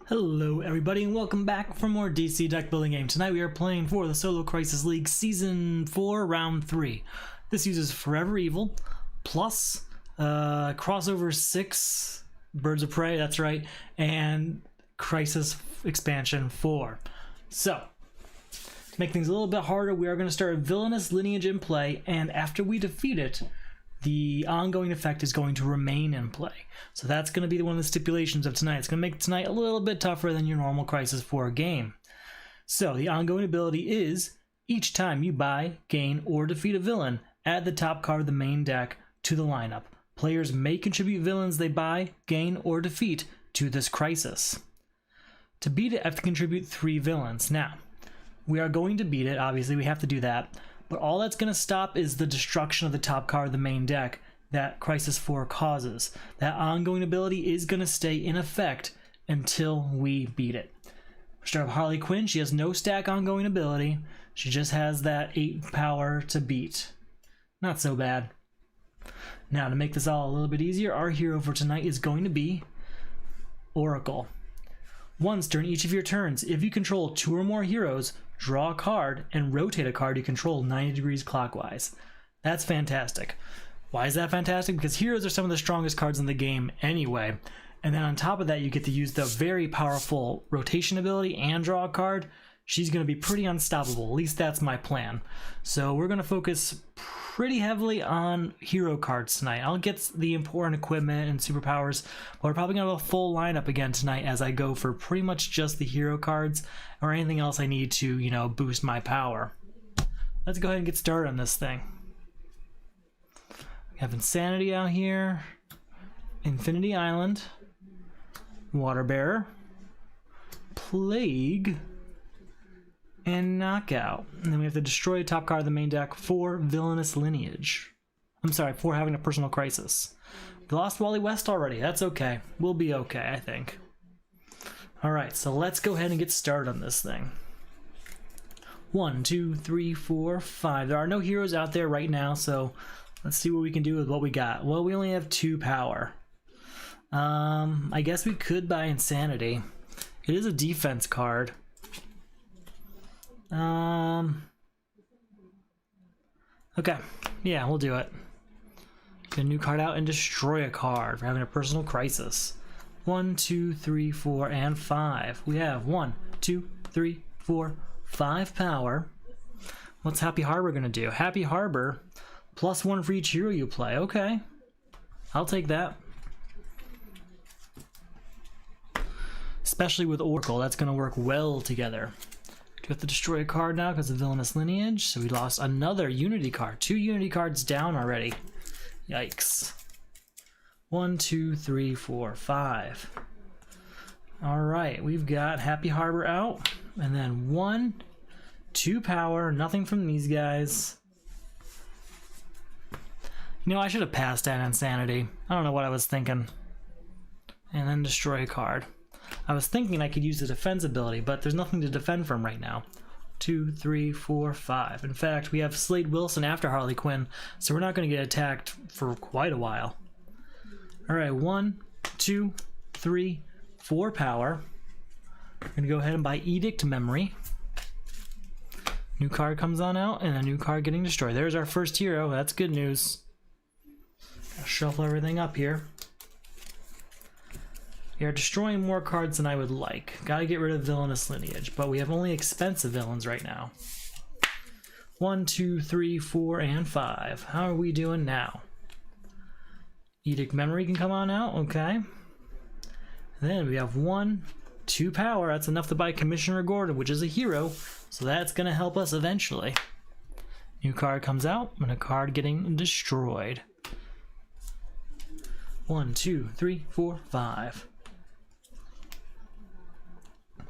Hello everybody and welcome back for more DC deck building game. Tonight we are playing for the Solo Crisis League Season 4 Round 3. This uses Forever Evil plus crossover 6 Birds of Prey, that's right, and Crisis Expansion 4. So, to make things a little bit harder, we are going to start a Villainous Lineage in play, and after we defeat it, the ongoing effect is going to remain in play. So that's going to be one of the stipulations of tonight. It's going to make tonight a little bit tougher than your normal Crisis 4 game. So the ongoing ability is, each time you buy, gain, or defeat a villain, add the top card of the main deck to the lineup. Players may contribute villains they buy, gain, or defeat to this crisis. To beat it, I have to contribute 3 villains. Now, we are going to beat it, obviously we have to do that. But all that's going to stop is the destruction of the top card of the main deck that Crisis 4 causes. That ongoing ability is going to stay in effect until we beat it. We start with Harley Quinn. She has no stack ongoing ability. She just has that 8 power to beat. Not so bad. Now, to make this all a little bit easier, our hero for tonight is going to be Oracle. Once during each of your turns, if you control 2 or more heroes, draw a card and rotate a card you control 90 degrees clockwise. That's fantastic. Why is that fantastic? Because heroes are some of the strongest cards in the game anyway. And then on top of that, you get to use the very powerful rotation ability and draw a card. She's going to be pretty unstoppable. At least that's my plan. So we're going to focus pretty heavily on hero cards tonight. I'll get the important equipment and superpowers, but we're probably going to have a full lineup again tonight as I go for pretty much just the hero cards or anything else I need to, boost my power. Let's go ahead and get started on this thing. We have Insanity out here, Infinity Island, Water Bearer, Plague, and Knockout. And then we have to destroy a top card of the main deck for Villainous Lineage. I'm sorry, for having a personal crisis. We lost Wally West already. That's okay. We'll be okay, I think. Alright, so let's go ahead and get started on this thing. 1, 2, 3, 4, 5. There are no heroes out there right now, so let's see what we can do with what we got. Well, we only have 2 power. I guess we could buy Insanity. It is a defense card. Okay, yeah, we'll do it. Get a new card out and destroy a card for having a personal crisis. 1, 2, 3, 4, and 5. We have 1, 2, 3, 4, 5 power. What's Happy Harbor gonna do? Happy Harbor, +1 for each hero you play. Okay, I'll take that. Especially with Oracle, that's gonna work well together. We have to destroy a card now because of Villainous Lineage, so we lost another Unity card. 2 Unity cards down already. Yikes. 1, 2, 3, 4, 5. Alright, we've got Happy Harbor out, and then 1, 2 power, nothing from these guys. I should have passed that Insanity. I don't know what I was thinking. And then destroy a card. I was thinking I could use the defense ability, but there's nothing to defend from right now. 2, 3, 4, 5. In fact, we have Slade Wilson after Harley Quinn, so we're not going to get attacked for quite a while. Alright, 1, 2, 3, 4 power. We're going to go ahead and buy Edict Memory. New card comes on out, and a new card getting destroyed. There's our first hero. That's good news. I'll shuffle everything up here. We are destroying more cards than I would like. Gotta get rid of Villainous Lineage, but we have only expensive villains right now. 1, 2, 3, 4, and 5. How are we doing now? Edict Memory can come on out, okay. Then we have 1, 2 power. That's enough to buy Commissioner Gordon, which is a hero, so that's gonna help us eventually. New card comes out, and a card getting destroyed. 1, 2, 3, 4, 5.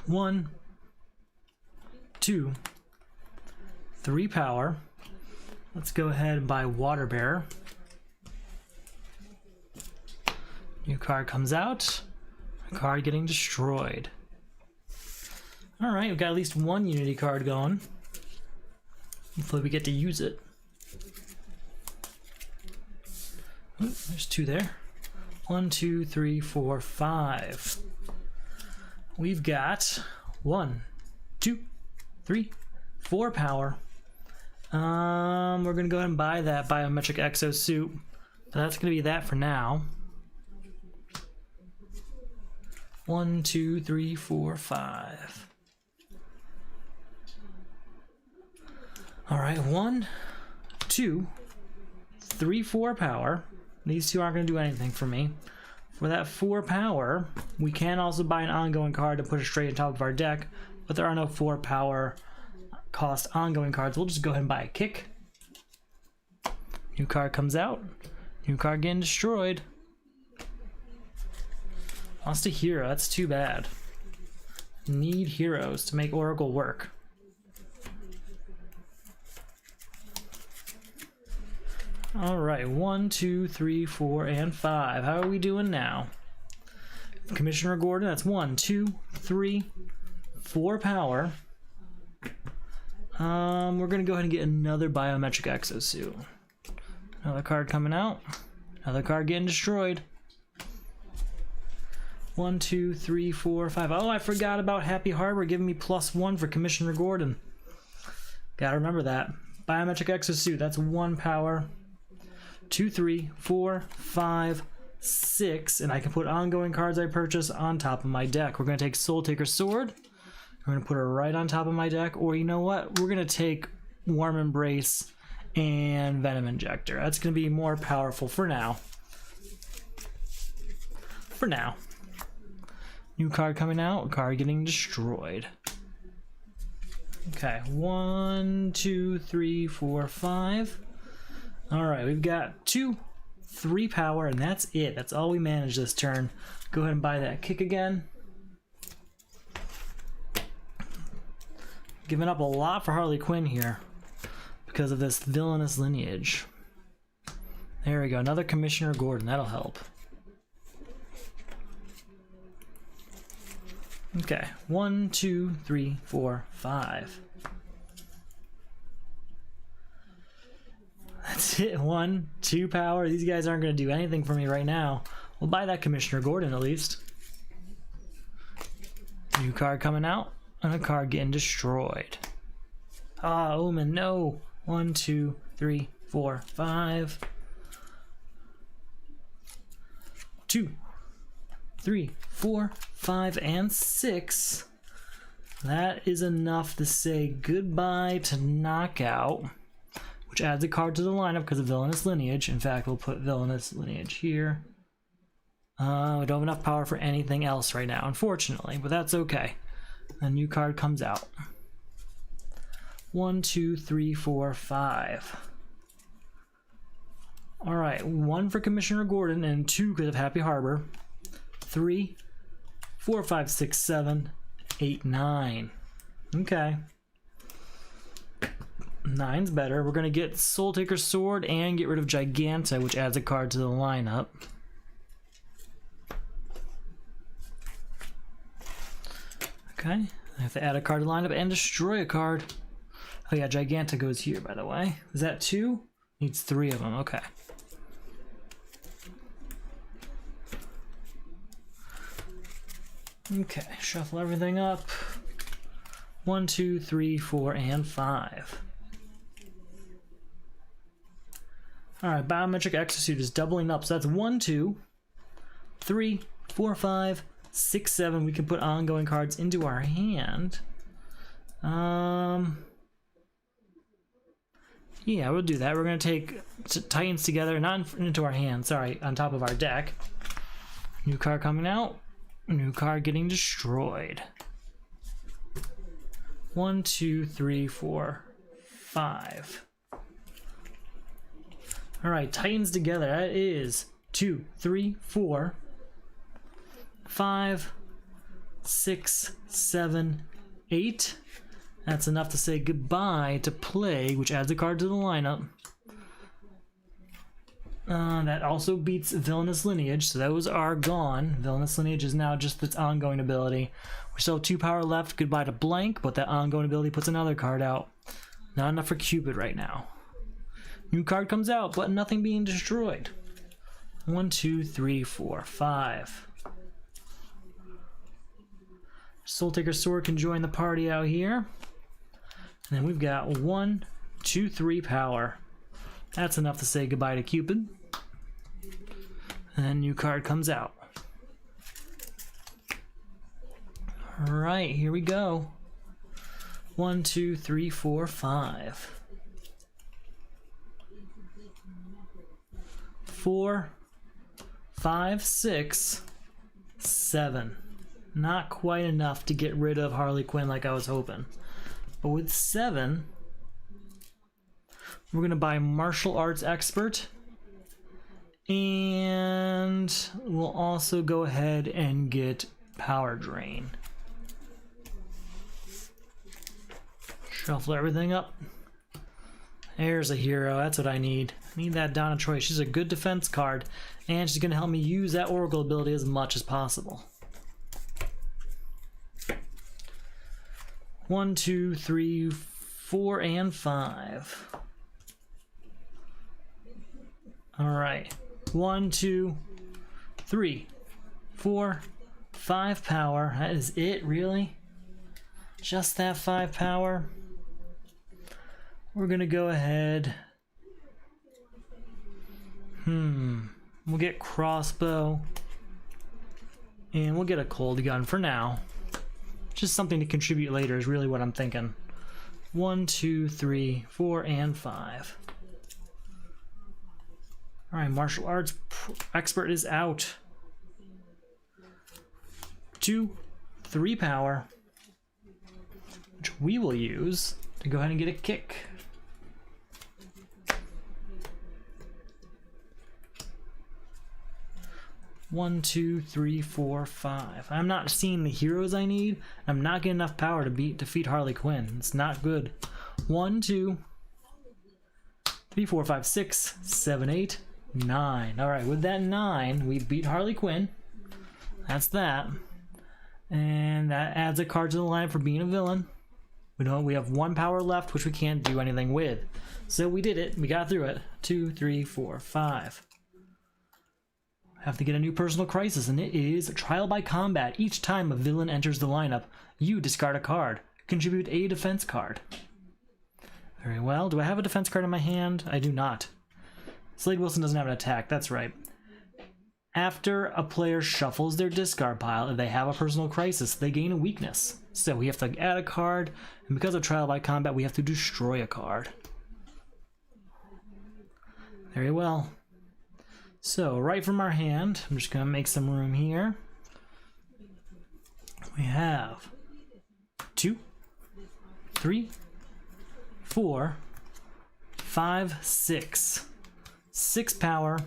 1, 2, 3 power. Let's go ahead and buy Water Bearer. New card comes out. A card getting destroyed. Alright, we've got at least 1 Unity card going. Hopefully we get to use it. Ooh, there's 2 there. 1, 2, 3, 4, 5. we've got 1, 2, 3, 4 power. We're gonna go ahead and buy that biometric exosuit. So that's gonna be that for now. 1, 2, 3, 4, 5. All right, 1, 2, 3, 4 power. These two aren't gonna do anything for me. For that 4 power, we can also buy an ongoing card to put it straight on top of our deck, but there are no 4 power cost ongoing cards. We'll just go ahead and buy a kick. New card comes out. New card getting destroyed. Lost a hero, that's too bad. Need heroes to make Oracle work. Alright, 1, 2, 3, 4, and 5. How are we doing now? Commissioner Gordon, that's 1, 2, 3, 4 power. We're gonna go ahead and get another biometric exosuit. Another card coming out. Another card getting destroyed. 1, 2, 3, 4, 5. Oh, I forgot about Happy Harbor giving me +1 for Commissioner Gordon. Gotta remember that. Biometric exosuit, that's 1 power. 2, 3, 4, 5, 6, and I can put ongoing cards I purchase on top of my deck. We're going to take Soul Taker Sword. We're going to put her right on top of my deck, or you know what? We're going to take Warm Embrace and Venom Injector. That's going to be more powerful for now. For now. New card coming out, card getting destroyed. Okay, 1, 2, 3, 4, 5. Alright, we've got 2, 3 power, and that's it. That's all we managed this turn. Go ahead and buy that kick again. Giving up a lot for Harley Quinn here because of this villainous lineage. There we go, another Commissioner Gordon, that'll help. Okay, 1, 2, 3, 4, 5. That's it. 1, 2 power. These guys aren't going to do anything for me right now. We'll buy that Commissioner Gordon at least. New card coming out, and a card getting destroyed. Ah, Omen, no. 1, 2, 3, 4, 5. 2, 3, 4, 5, and 6. That is enough to say goodbye to Knockout, which adds a card to the lineup because of Villainous Lineage. In fact, we'll put Villainous Lineage here. We don't have enough power for anything else right now, unfortunately, but that's okay. A new card comes out. 1, 2, 3, 4, 5. Alright, 1 for Commissioner Gordon and 2 because of Happy Harbor. 3, 4, 5, 6, 7, 8, 9. Okay. 9's better. We're going to get Soul Taker Sword and get rid of Giganta, which adds a card to the lineup. Okay. I have to add a card to the lineup and destroy a card. Oh yeah, Giganta goes here, by the way. Is that 2? Needs 3 of them. Okay. Okay, shuffle everything up. 1, 2, 3, 4, and 5. Alright, Biometric Exosuit is doubling up, so that's 1, 2, 3, 4, 5, 6, 7. We can put ongoing cards into our hand. Yeah, we'll do that. We're going to take Titans together, not into our hand, sorry, on top of our deck. New card coming out. New card getting destroyed. 1, 2, 3, 4, 5. Alright, Titans together. That is 2, 3, 4, 5, 6, 7, 8. That's enough to say goodbye to Plague, which adds a card to the lineup. That also beats Villainous Lineage, so those are gone. Villainous Lineage is now just its ongoing ability. We still have 2 power left. Goodbye to Blank, but that ongoing ability puts another card out. Not enough for Cupid right now. New card comes out, but nothing being destroyed. 1, 2, 3, 4, 5. Soul Taker Sword can join the party out here. And then we've got 1, 2, 3 power. That's enough to say goodbye to Cupid. And then new card comes out. Alright, here we go. 1, 2, 3, 4, 5. 4, 5, 6, 7. Not quite enough to get rid of Harley Quinn like I was hoping. But with 7, we're going to buy Martial Arts Expert. And we'll also go ahead and get Power Drain. Shuffle everything up. There's a hero. That's what I need. I need that Donna Troy. She's a good defense card, and she's going to help me use that Oracle ability as much as possible. 1, 2, 3, 4, and 5. Alright. 1, 2, 3, 4, 5 power. That is it, really? Just that 5 power? We're gonna go ahead. We'll get crossbow. And we'll get a cold gun for now. Just something to contribute later is really what I'm thinking. 1, 2, 3, 4, and 5. Alright, Martial Arts Expert is out. 2, 3 power. Which we will use to go ahead and get a kick. One, 2, 3, 4, 5. I'm not seeing the heroes I need. I'm not getting enough power to defeat Harley Quinn. It's not good. 1, 2, 3, 4, 5, 6, 7, 8, 9. Alright, with that 9, we beat Harley Quinn. That's that. And that adds a card to the line for being a villain. We have 1 power left, which we can't do anything with. So we did it. We got through it. 2, 3, 4, 5. Have to get a new personal crisis, and it is Trial by Combat. Each time a villain enters the lineup, you discard a card. Contribute a defense card. Very well. Do I have a defense card in my hand? I do not. Slade Wilson doesn't have an attack. That's right. After a player shuffles their discard pile, if they have a personal crisis, they gain a weakness. So we have to add a card, and because of Trial by Combat, we have to destroy a card. Very well. So, right from our hand, I'm just going to make some room here. We have 2, 3, 4, 5, 6. 6 power.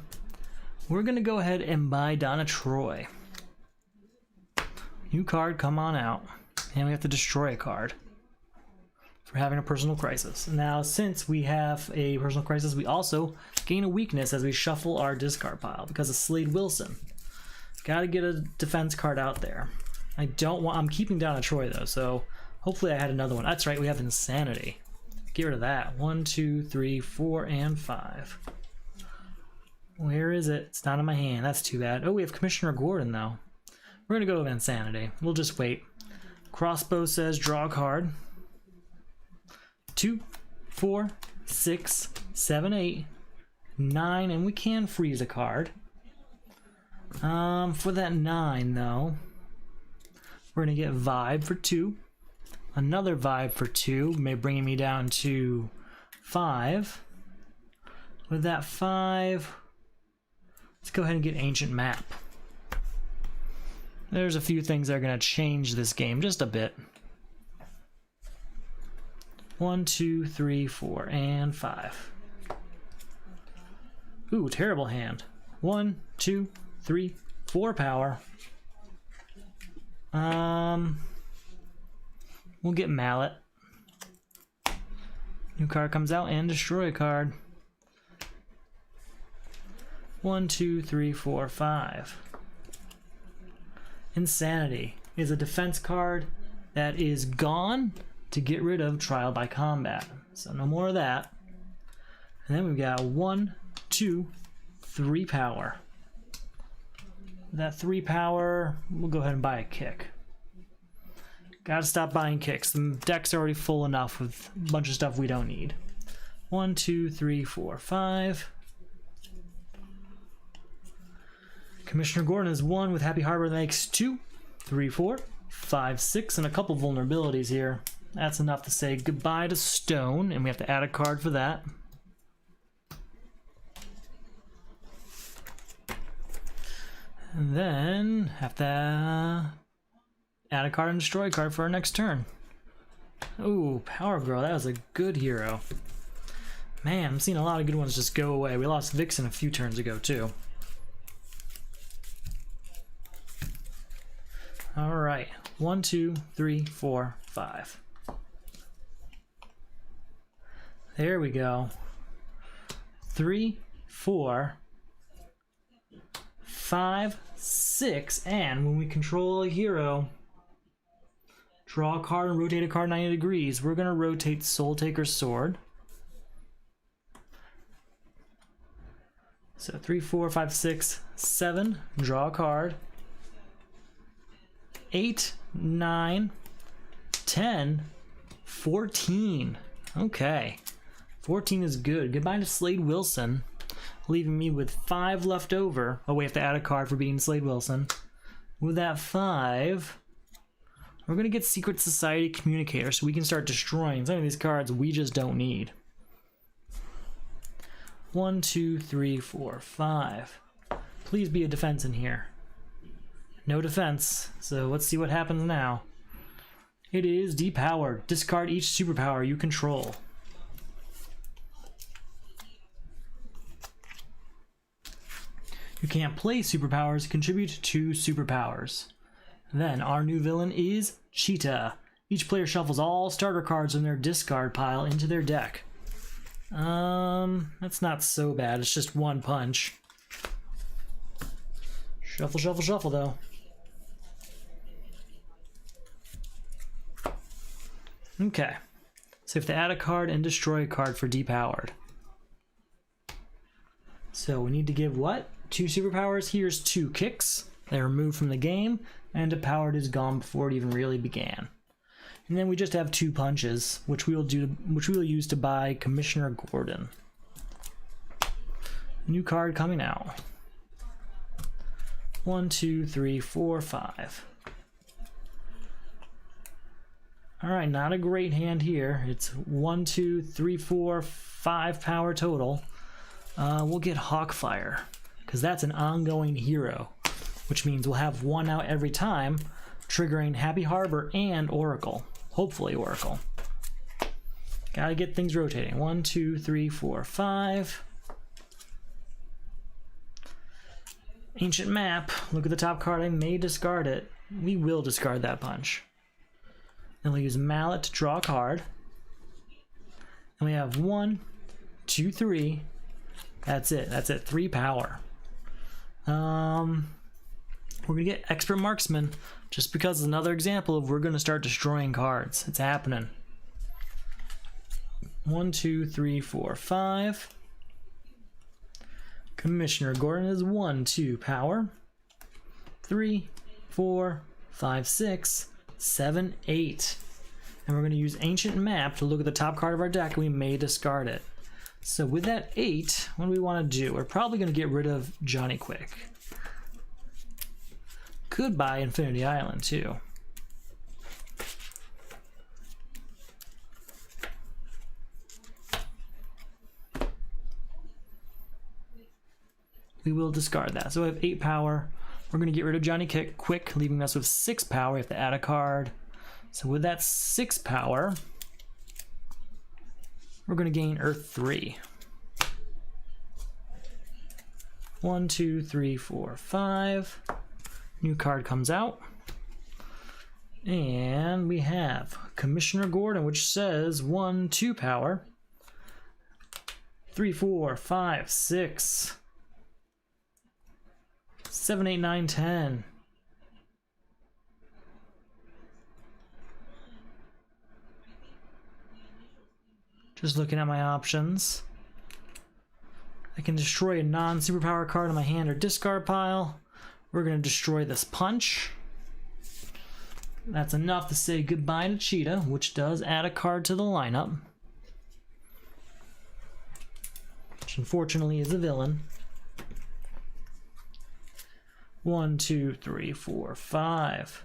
We're going to go ahead and buy Donna Troy. New card, come on out. And we have to destroy a card for having a personal crisis. Now, since we have a personal crisis, we also gain a weakness as we shuffle our discard pile because of Slade Wilson. Gotta get a defense card out there. I'm keeping Donna Troy though, so hopefully I had another one. That's right, we have Insanity. Get rid of that. 1, 2, 3, 4, and 5. Where is it? It's not in my hand. That's too bad. Oh, we have Commissioner Gordon though. We're gonna go with Insanity. We'll just wait. Crossbow says draw a card. 2, 4, 6, 7, 8, 9, and we can freeze a card. For that 9 though, we're gonna get Vibe for 2, another Vibe for 2, bringing me down to 5. With that 5, let's go ahead and get Ancient Map. There's a few things that are gonna change this game just a bit. 1, 2, 3, 4, and 5. Ooh, terrible hand. 1, 2, 3, 4 power. We'll get Mallet. New card comes out and destroy a card. 1, 2, 3, 4, 5. Insanity is a defense card that is gone to get rid of Trial by Combat. So no more of that. And then we've got 1, 2, 3 power. That 3 power, we'll go ahead and buy a kick. Gotta stop buying kicks. The deck's already full enough with a bunch of stuff we don't need. 1, 2, 3, 4, 5. Commissioner Gordon is 1 with Happy Harbor. That makes 2, 3, 4, 5, 6, and a couple vulnerabilities here. That's enough to say goodbye to Stone, and we have to add a card for that. And then have to add a card and destroy a card for our next turn. Ooh, Power Girl, that was a good hero. Man, I'm seeing a lot of good ones just go away. We lost Vixen a few turns ago, too. Alright, 1, 2, 3, 4, 5. There we go. 3, 4, 5, 6, and when we control a hero, draw a card and rotate a card 90 degrees, we're going to rotate Soul Taker's Sword. So 3, 4, 5, 6, 7, draw a card. 8, 9, 10, 14. Okay. 14 is good. Goodbye to Slade Wilson, leaving me with 5 left over. Oh, we have to add a card for beating Slade Wilson. With that 5, we're going to get Secret Society Communicator so we can start destroying some of these cards we just don't need. 1, 2, 3, 4, 5. Please be a defense in here. No defense, so let's see what happens now. It is depowered. Discard each superpower you control. You can't play superpowers, contribute 2 superpowers. Then our new villain is Cheetah. Each player shuffles all starter cards in their discard pile into their deck. That's not so bad. It's just 1 punch. Shuffle, shuffle, shuffle, though. Okay. So we have to add a card and destroy a card for depowered. So we need to give what? 2 superpowers. Here's 2 kicks. They're removed from the game, and depowered is gone before it even really began. And then we just have 2 punches, which we will use to buy Commissioner Gordon. New card coming out. 1, 2, 3, 4, 5. Alright, not a great hand here. It's 1, 2, 3, 4, 5 power total. We'll get Hawkfire, because that's an ongoing hero, which means we'll have 1 out every time, triggering Happy Harbor and Oracle. Hopefully Oracle. Gotta get things rotating. 1, 2, 3, 4, 5. Ancient Map. Look at the top card. I may discard it. We will discard that punch. Then we'll use Mallet to draw a card. And we have 1, 2, 3. That's it. That's it. 3 power. We're gonna get Expert Marksman, just because it's another example of we're gonna start destroying cards. It's happening. 1, 2, 3, 4, 5. Commissioner Gordon is 1, 2 power. 3, 4, 5, 6, 7, 8. And we're gonna use Ancient Map to look at the top card of our deck, and we may discard it. So with that 8, what do we want to do? We're probably going to get rid of Johnny Quick. Could buy Infinity Island too. We will discard that. So we have 8 power. We're going to get rid of Johnny Quick, leaving us with 6 power. We have to add a card. So with that 6 power, we're going to gain Earth 3. 1, 2, 3, 4, 5. New card comes out. And we have Commissioner Gordon, which says 1, 2 power. 3, 4, 5, 6. 7, 8, 9, 10. Just looking at my options. I can destroy a non-superpower card in my hand or discard pile. We're going to destroy this punch. That's enough to say goodbye to Cheetah, which does add a card to the lineup. Which unfortunately is a villain. 1, 2, 3, 4, 5.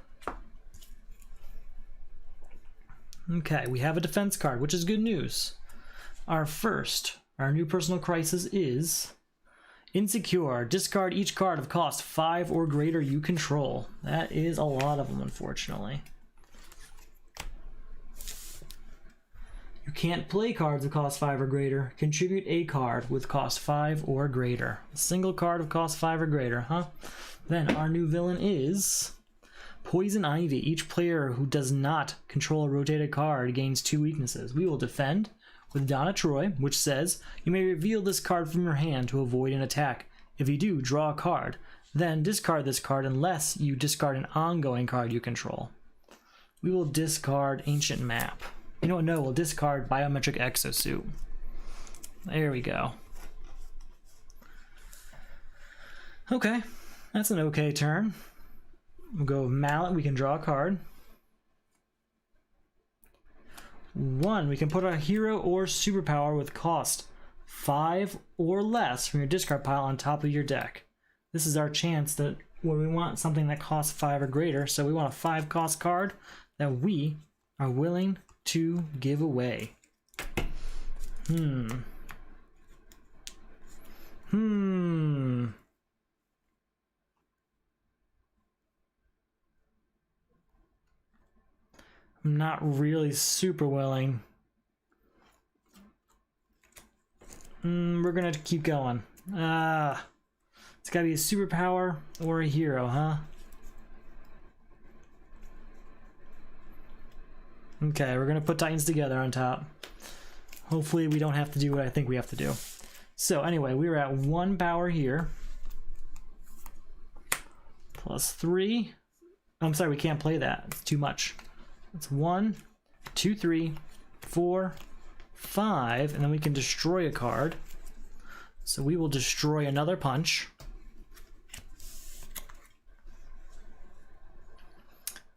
Okay, we have a defense card, which is good news. Our new personal crisis is Insecure. Discard each card of cost 5 or greater you control. That is a lot of them, unfortunately. You can't play cards of cost 5 or greater. Contribute a card with cost 5 or greater. A single card of cost 5 or greater, huh? Then our new villain is Poison Ivy. Each player who does not control a rotated card gains 2 weaknesses. We will defend with Donna Troy, which says, you may reveal this card from your hand to avoid an attack. If you do, draw a card. Then discard this card unless you discard an ongoing card you control. We will discard Ancient Map. You know what? No, we'll discard Biometric Exosuit. There we go. Okay, that's an okay turn. We'll go with Mallet. We can draw a card. 1, we can put a hero or superpower with cost 5 or less from your discard pile on top of your deck. This is our chance that when we want something that costs 5 or greater, so we want a 5 cost card that we are willing to give away. I'm not really super willing. We're gonna keep going. It's gotta be a superpower or a hero, huh? Okay, we're gonna put Titans together on top. Hopefully we don't have to do what I think we have to do. So anyway, we were at 1 power here. Plus 3. I'm sorry, we can't play that. It's too much. It's 1, 2, 3, 4, 5, and then we can destroy a card. So we will destroy another punch.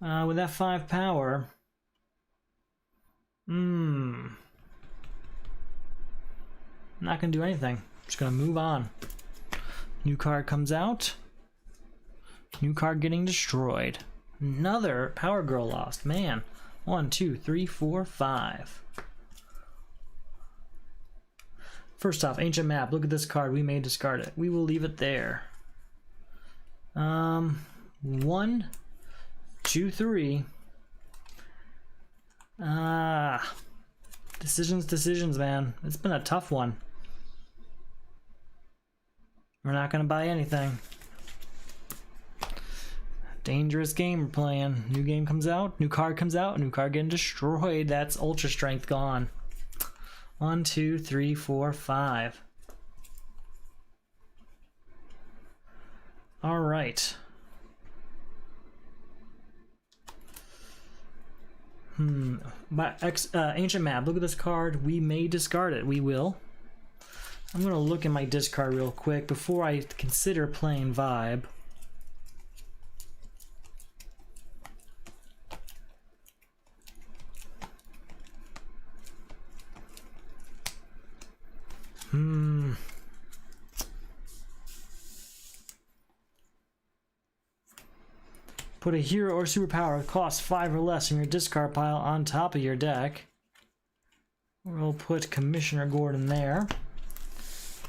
With that 5 power, I'm not gonna do anything. I'm just gonna move on. New card comes out. New card getting destroyed. Another Power Girl lost. Man. 1, 2, 3, 4, 5. First off, Ancient Map. Look at this card. We may discard it. We will leave it there. 1, 2, 3. Decisions, man. It's been a tough one. We're not gonna buy anything. Dangerous game we're playing. New game comes out, new card comes out, new card getting destroyed. That's Ultra Strength gone. 1, 2, 3, 4, 5. All right. Ancient Map. Look at this card. We may discard it. We will. I'm gonna look at my discard real quick before I consider playing Vibe. Put a hero or superpower that costs 5 or less from your discard pile on top of your deck. We'll put Commissioner Gordon there.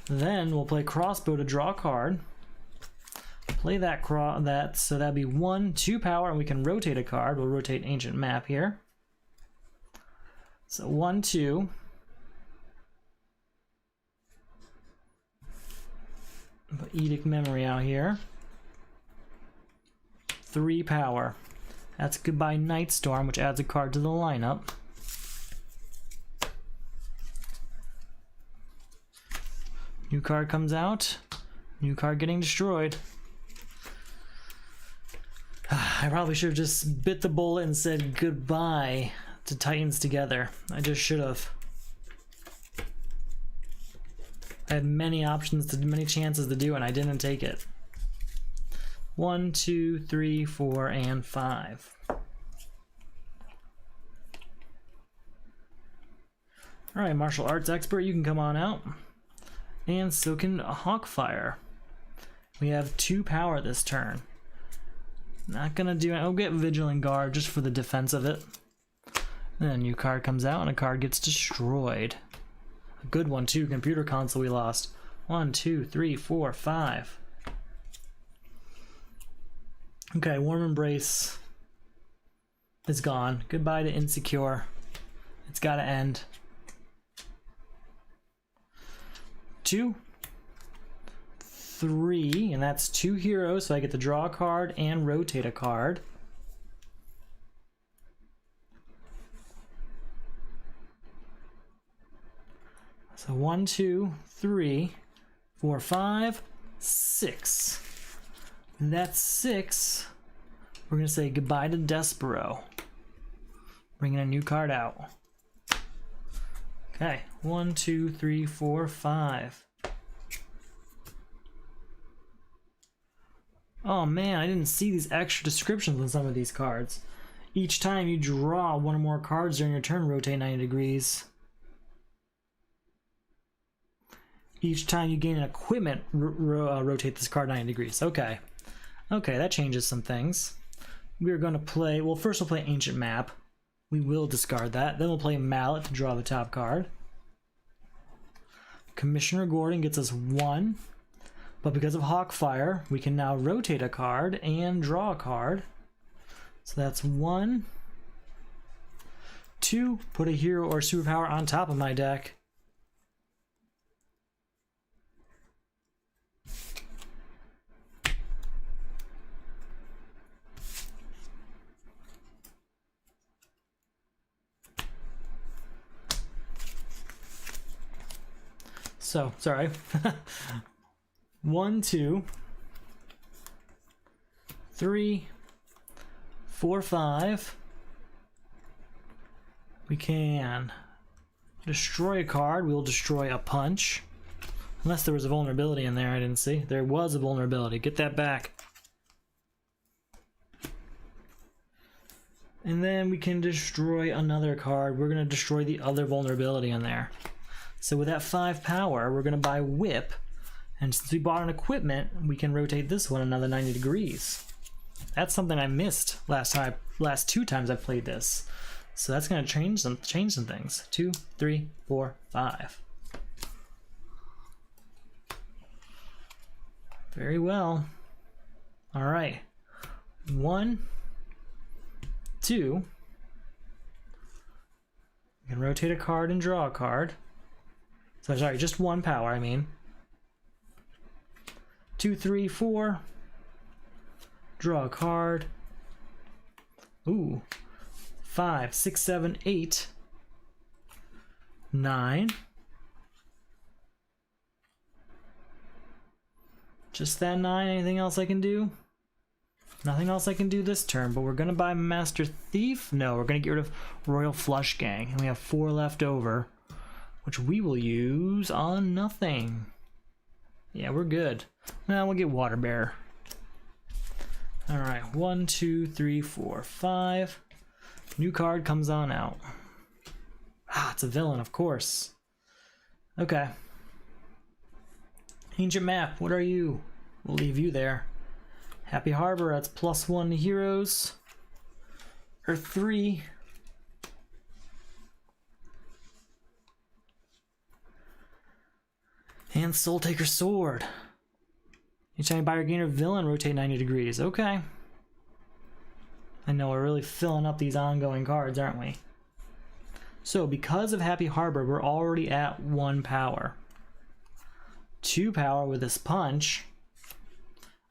Then we'll play Crossbow to draw a card. Play that, so that'd be 1, 2 power, and we can rotate a card. We'll rotate Ancient Map here. So 1, 2. Put Edict Memory out here. 3 power. That's Goodbye Nightstorm, which adds a card to the lineup. New card comes out. New card getting destroyed. I probably should have just bit the bullet and said goodbye to Titans Together. I just should have. I had many options, many chances to do, and I didn't take it. 1, 2, 3, 4, and 5. Alright, martial arts expert, you can come on out. And so can Hawkfire. We have 2 power this turn. Not gonna do it. I'll get Vigilant Guard just for the defense of it. Then a new card comes out and a card gets destroyed. A good one too, computer console we lost. 1, 2, 3, 4, 5. Okay, Warm Embrace is gone. Goodbye to Insecure. It's gotta end. 2, 3, and that's 2 heroes, so I get to draw a card and rotate a card. So 1, 2, 3, 4, 5, 6. And that's 6. We're gonna say goodbye to Despero. Bringing a new card out. Okay, 1, 2, 3, 4, 5. Oh man, I didn't see these extra descriptions on some of these cards. Each time you draw one or more cards during your turn, rotate 90 degrees. Each time you gain an equipment, rotate this card 90 degrees. Okay. Okay, that changes some things. We're going to play, well, first we'll play Ancient Map. We will discard that. Then we'll play Mallet to draw the top card. Commissioner Gordon gets us 1. But because of Hawkfire, we can now rotate a card and draw a card. So that's 1. 2, put a hero or superpower on top of my deck. So, sorry. 1, 2, 3, 4, 5. We can destroy a card. We'll destroy a punch. Unless there was a vulnerability in there I didn't see. There was a vulnerability. Get that back. And then we can destroy another card. We're going to destroy the other vulnerability in there. So with that 5 power, we're going to buy Whip. And since we bought an equipment, we can rotate this one another 90 degrees. That's something I missed last 2 times I played this. So that's going to change some things. 2, 3, 4, 5. Very well. All right. 1, 2. You can rotate a card and draw a card. So sorry, just 1 power, I mean. 2, 3, 4. Draw a card. Ooh. 5, 6, 7, 8. 9. Just that 9. Anything else I can do? Nothing else I can do this turn, but we're gonna buy Master Thief. No, we're gonna get rid of Royal Flush Gang, and we have 4 left over, which we will use on nothing. Yeah, we're good. Now we'll get Water Bear. All right, 1, 2, 3, 4, 5. New card comes on out. Ah, it's a villain, of course. Okay. Ancient Map, what are you? We'll leave you there. Happy Harbor, that's +1 to heroes. Or 3. And Soul Taker Sword. Each time you buy or gain a villain, rotate 90 degrees. Okay. I know we're really filling up these ongoing cards, aren't we? So because of Happy Harbor, we're already at 1 power. 2 power with this punch.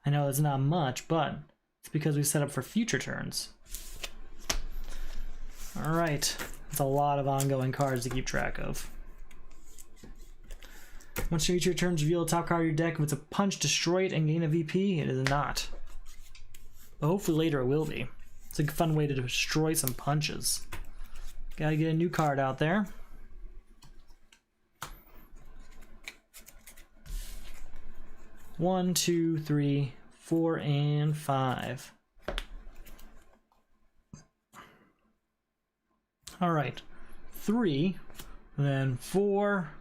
I know it's not much, but it's because we set up for future turns. Alright. That's a lot of ongoing cards to keep track of. Once you reach your turns, reveal the top card of your deck. If it's a punch, destroy it and gain a VP. It is not. But hopefully later it will be. It's a fun way to destroy some punches. Gotta get a new card out there. One, 2, 3, 4, and 5. All right, 3. And then 4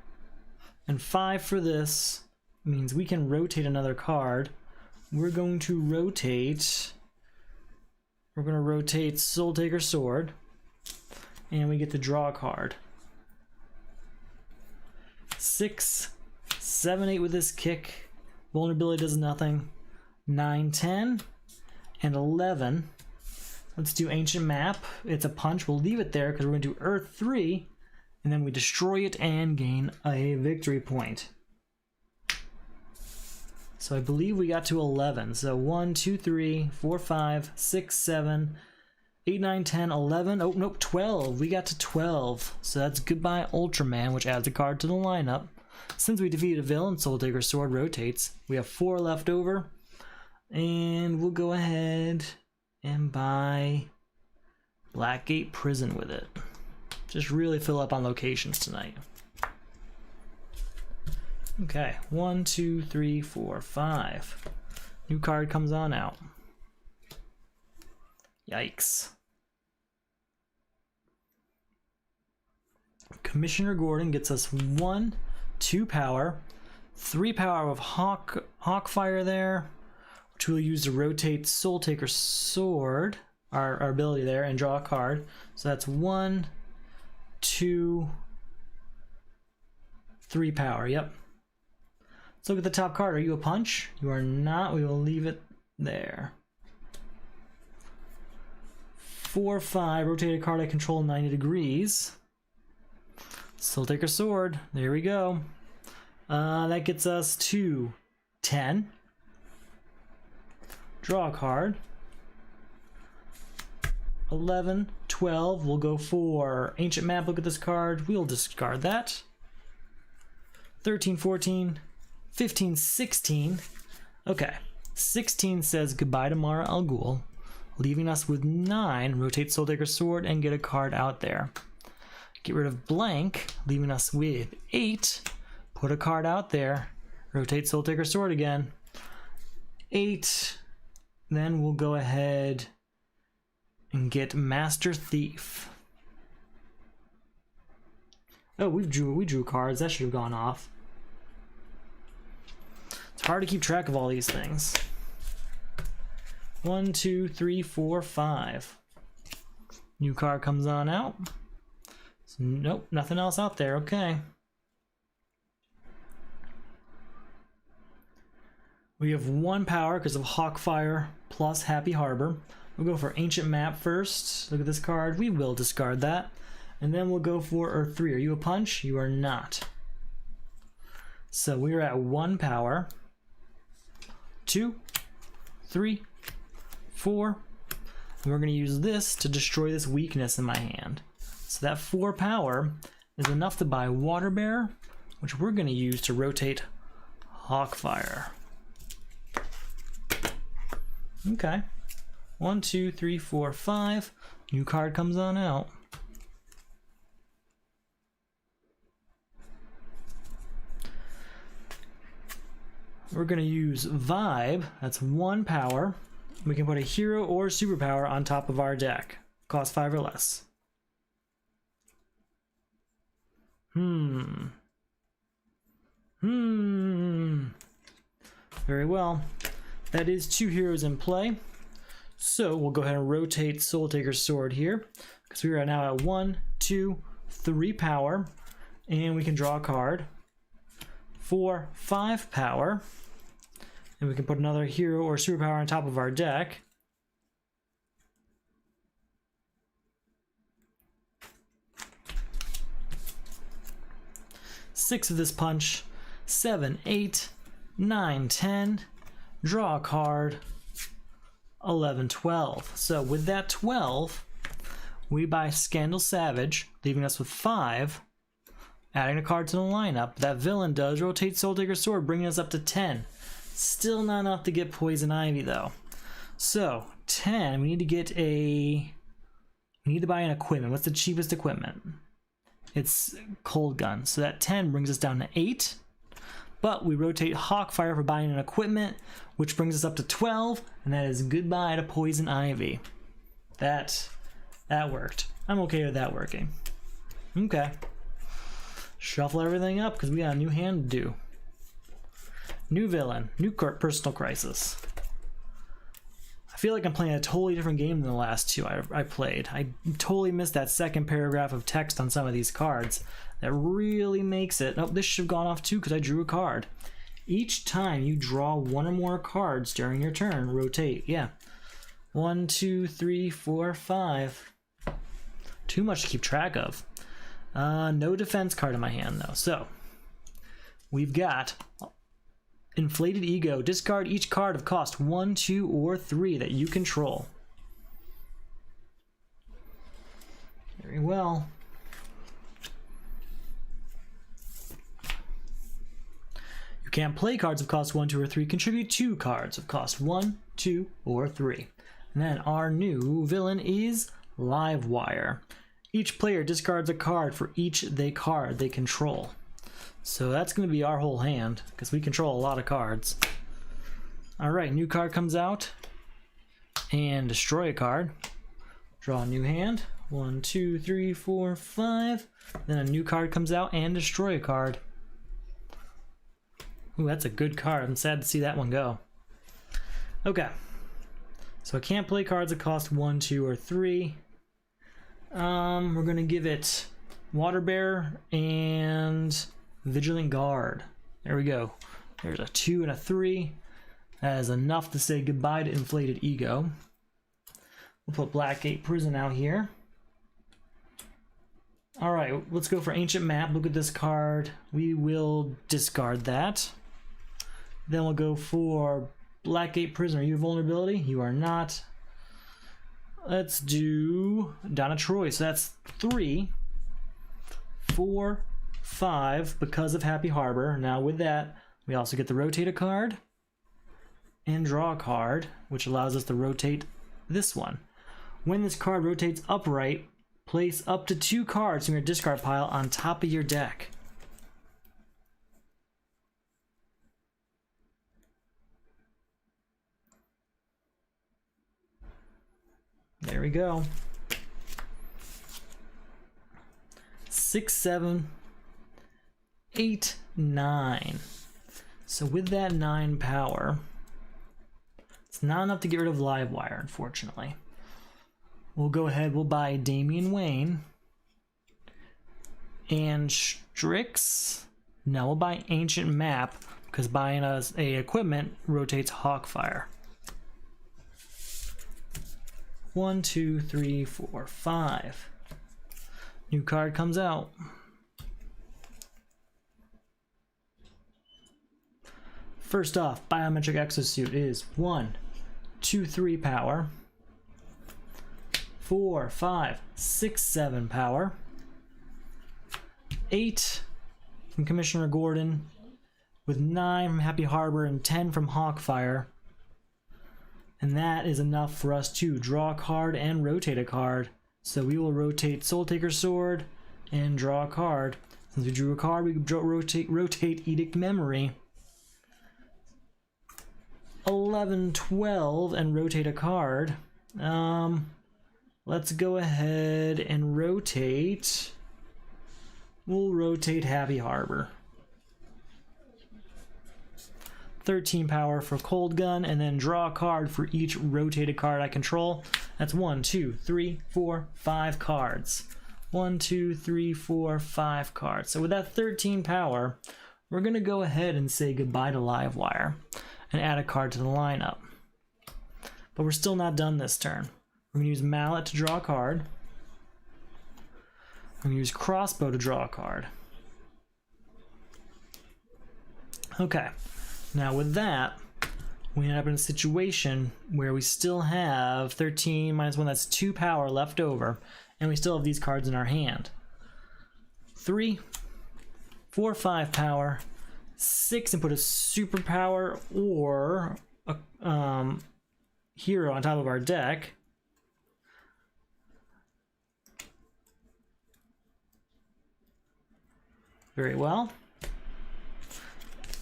and 5 for this means we can rotate another card. We're going to rotate Soul Taker Sword, and we get to draw a card. 6, 7, 8 with this kick. Vulnerability does nothing. 9, 10, and 11. Let's do Ancient Map. It's a punch. We'll leave it there because we're going to do Earth 3, and then we destroy it and gain a victory point. So I believe we got to 11. So 1, 2, 3, 4, 5, 6, 7, 8, 9, 10, 11. Oh, nope, 12. We got to 12. So that's Goodbye Ultraman, which adds a card to the lineup. Since we defeated a villain, Soul Taker Sword rotates. We have 4 left over. And we'll go ahead and buy Blackgate Prison with it. Just really fill up on locations tonight. Okay, 1, 2, 3, 4, 5. New card comes on out. Yikes. Commissioner Gordon gets us 1, 2 power, 3 power with Hawkfire there, which we'll use to rotate Soul Taker Sword, our ability there, and draw a card. So that's 1, 2, 3 power. Yep. Let's look at the top card. Are you a punch? You are not. We will leave it there. 4, 5. Rotate a card I control 90 degrees. Soul Taker Sword. There we go. That gets us to 10. Draw a card. 11, 12. We'll go for Ancient Map. Look at this card. We'll discard that. 13, 14, 15, 16. Okay. 16 says goodbye to Mara Al Ghul, leaving us with 9. Rotate Soul Taker Sword and get a card out there. Get rid of blank, leaving us with 8. Put a card out there. Rotate Soul Taker Sword again. 8. Then we'll go ahead and get Master Thief. Oh, we drew cards. That should have gone off. It's hard to keep track of all these things. 1, 2, 3, 4, 5. New card comes on out. So, nope, nothing else out there. Okay. We have 1 power because of Hawkfire plus Happy Harbor. We'll go for Ancient Map first. Look at this card. We will discard that. And then we'll go for Earth 3. Are you a punch? You are not. So we are at 1 power. 2, 3, 4. And we're going to use this to destroy this weakness in my hand. So that 4 power is enough to buy Water Bear, which we're going to use to rotate Hawkfire. Okay. 1, 2, 3, 4, 5. New card comes on out. We're going to use Vibe. That's 1 power. We can put a hero or superpower on top of our deck. Cost 5 or less. Very well. That is 2 heroes in play. So we'll go ahead and rotate Soul Taker Sword here, because we are now at 1, 2, 3 power, and we can draw a card. 4, 5 power, and we can put another hero or superpower on top of our deck. Six of this punch. 7, 8, 9, 10. Draw a card. 11, 12. So with that 12, we buy Scandal Savage, leaving us with 5. Adding a card to the lineup. That villain does rotate Soul Taker Sword, bringing us up to 10. Still not enough to get Poison Ivy though. So 10, we need to get a... We need to buy an equipment. What's the cheapest equipment? It's Cold Gun. So that 10 brings us down to 8. But we rotate Hawkfire for buying an equipment, which brings us up to 12, and that is goodbye to Poison Ivy. That worked. I'm okay with that working. Okay. Shuffle everything up because we got a new hand to do. New villain, new personal crisis. I feel like I'm playing a totally different game than the last two I played. I totally missed that second paragraph of text on some of these cards. That really makes it... Oh, this should have gone off too because I drew a card. Each time you draw one or more cards during your turn, rotate. Yeah. 1, 2, 3, 4, 5. Too much to keep track of. No defense card in my hand though. So we've got Inflated Ego. Discard each card of cost 1, 2, or 3 that you control. Very well. You can't play cards of cost 1, 2, or 3. Contribute 2 cards of cost 1, 2, or 3. And then our new villain is Livewire. Each player discards a card for each card they control. So that's going to be our whole hand, because we control a lot of cards. Alright, new card comes out. And destroy a card. Draw a new hand. 1, 2, 3, 4, 5. Then a new card comes out and destroy a card. Ooh, that's a good card. I'm sad to see that one go. Okay. So I can't play cards that cost 1, 2, or 3. We're gonna give it Water Bearer and Vigilant Guard. There we go. There's a 2 and a 3. That is enough to say goodbye to Inflated Ego. We'll put Blackgate Prison out here. Alright, let's go for Ancient Map. Look at this card. We will discard that. Then we'll go for Blackgate Prison. Are you a vulnerability? You are not. Let's do Donna Troy. So that's 3, 4, 5 because of Happy Harbor. Now with that, we also get to rotate a card and draw a card, which allows us to rotate this one. When this card rotates upright, place up to 2 cards from your discard pile on top of your deck. There we go. 6, 7, 8, 9. So with that 9 power, it's not enough to get rid of Livewire, unfortunately. We'll go ahead, we'll buy Damian Wayne and Strix. No, we'll buy Ancient Map because buying us a equipment rotates Hawkfire. 1, 2, 3, 4, 5. New card comes out. First off, Biometric Exosuit is 1, 2, 3 power. 4, 5, 6, 7 power. 8 from Commissioner Gordon, with 9 from Happy Harbor and 10 from Hawkfire. And that is enough for us to draw a card and rotate a card. So we will rotate Soul Taker Sword and draw a card. Since we drew a card, we can rotate Edict Memory. 11, 12, and rotate a card. Let's go ahead and rotate. We'll rotate Happy Harbor. 13 power for Cold Gun, and then draw a card for each rotated card I control. That's 1, 2, 3, 4, 5 cards. 1, 2, 3, 4, 5 cards. So with that 13 power, we're going to go ahead and say goodbye to Livewire and add a card to the lineup. But we're still not done this turn. We're going to use Mallet to draw a card. I'm going to use Crossbow to draw a card. Okay. Now with that, we end up in a situation where we still have 13 minus 1, that's 2 power left over, and we still have these cards in our hand. 3, 4, 5 power, 6, and put a superpower or a hero on top of our deck. Very well.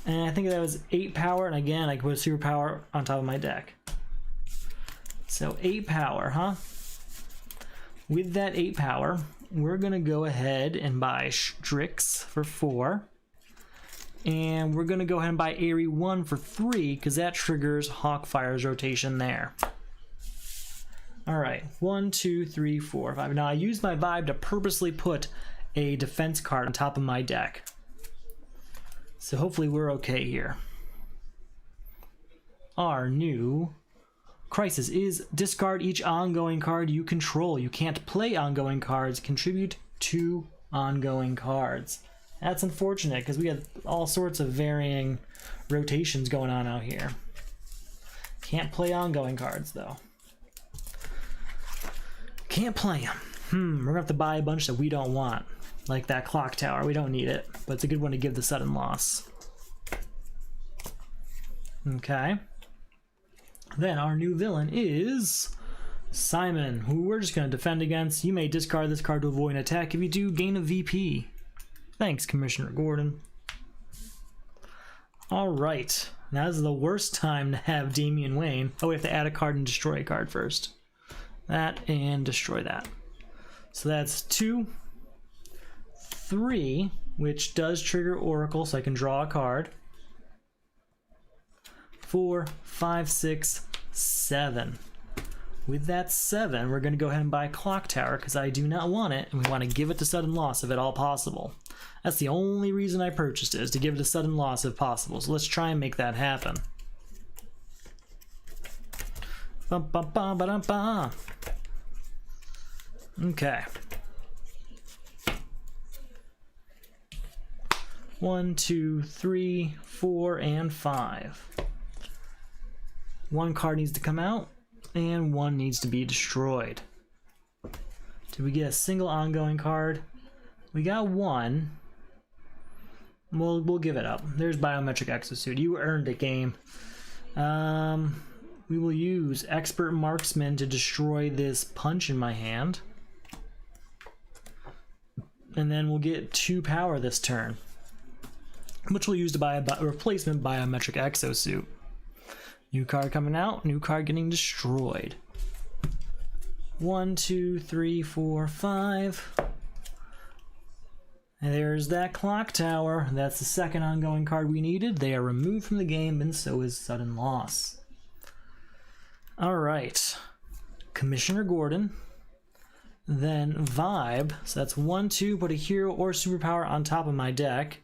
And I think that was 8 power, and again, I can put a superpower on top of my deck. So 8 power, huh? With that 8 power, we're gonna go ahead and buy Strix for 4. And we're gonna go ahead and buy Airy 1 for 3, because that triggers Hawkfire's rotation there. Alright, 1, 2, 3, 4, 5. Now I used my vibe to purposely put a defense card on top of my deck. So hopefully we're okay here. Our new crisis is discard each ongoing card you control. You can't play ongoing cards. Contribute 2 ongoing cards. That's unfortunate because we have all sorts of varying rotations going on out here. Can't play ongoing cards though. Can't play them. We're gonna have to buy a bunch that we don't want. Like that clock tower, we don't need it, but it's a good one to give the sudden loss. Okay. Then our new villain is Simon, who we're just gonna defend against. You may discard this card to avoid an attack. If you do, gain a VP. Thanks, Commissioner Gordon. Alright, now this is the worst time to have Damian Wayne. Oh, we have to add a card and destroy a card first. That and destroy that. So that's 2, 3, which does trigger Oracle, so I can draw a card. 4, 5, 6, 7. With that 7, we're going to go ahead and buy Clock Tower because I do not want it, and we want to give it to sudden loss if at all possible. That's the only reason I purchased it, is to give it a sudden loss if possible. So let's try and make that happen. Bum, bum, bum, ba, dum, bum. Okay. 1, 2, 3, 4, and 5. 1 card needs to come out, and 1 needs to be destroyed. Did we get a single ongoing card? We got 1. We'll give it up. There's Biometric Exosuit. You earned it, game. We will use Expert Marksman to destroy this punch in my hand. And then we'll get 2 power this turn, which we'll use to buy a replacement Biometric Exosuit. New card coming out, new card getting destroyed. 1, 2, 3, 4, 5. And there's that Clock Tower. That's the second ongoing card we needed. They are removed from the game, and so is Sudden Loss. Alright. Commissioner Gordon. Then Vibe. So that's 1, 2, put a hero or superpower on top of my deck.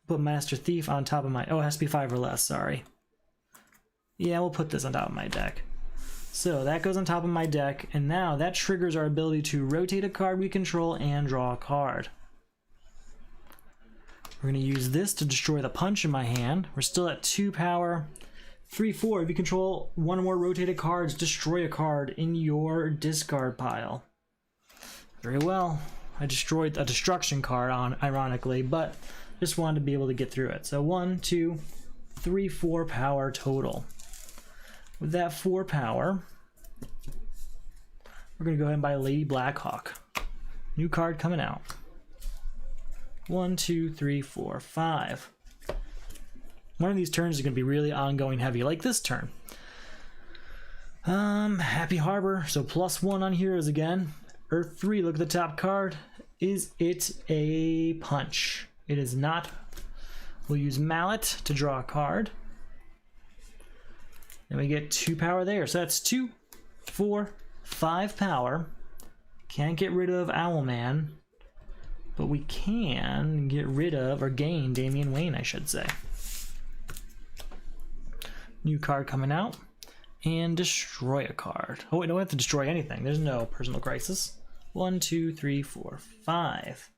Put Master Thief on top of my... Oh, it has to be 5 or less, sorry. Yeah, we'll put this on top of my deck. So that goes on top of my deck, and now that triggers our ability to rotate a card we control and draw a card. We're going to use this to destroy the punch in my hand. We're still at 2 power. 3, 4, if you control 1 or more rotated cards, destroy a card in your discard pile. Very well. I destroyed a destruction card, ironically, but just wanted to be able to get through it. So 1, 2, 3, 4 power total. With that 4 power, we're going to go ahead and buy Lady Blackhawk. New card coming out. 1, 2, 3, 4, 5. One of these turns is going to be really ongoing heavy, like this turn. Happy Harbor, so +1 on heroes again. Earth 3, look at the top card. Is it a punch? It is not. We'll use Mallet to draw a card. And we get 2 power there. So that's 2, 4, 5 power. Can't get rid of Owlman, but we can get rid of, or gain, Damian Wayne, I should say. New card coming out. And destroy a card. Oh wait, no, we don't have to destroy anything. There's no personal crisis. 1, 2, 3, 4, 5.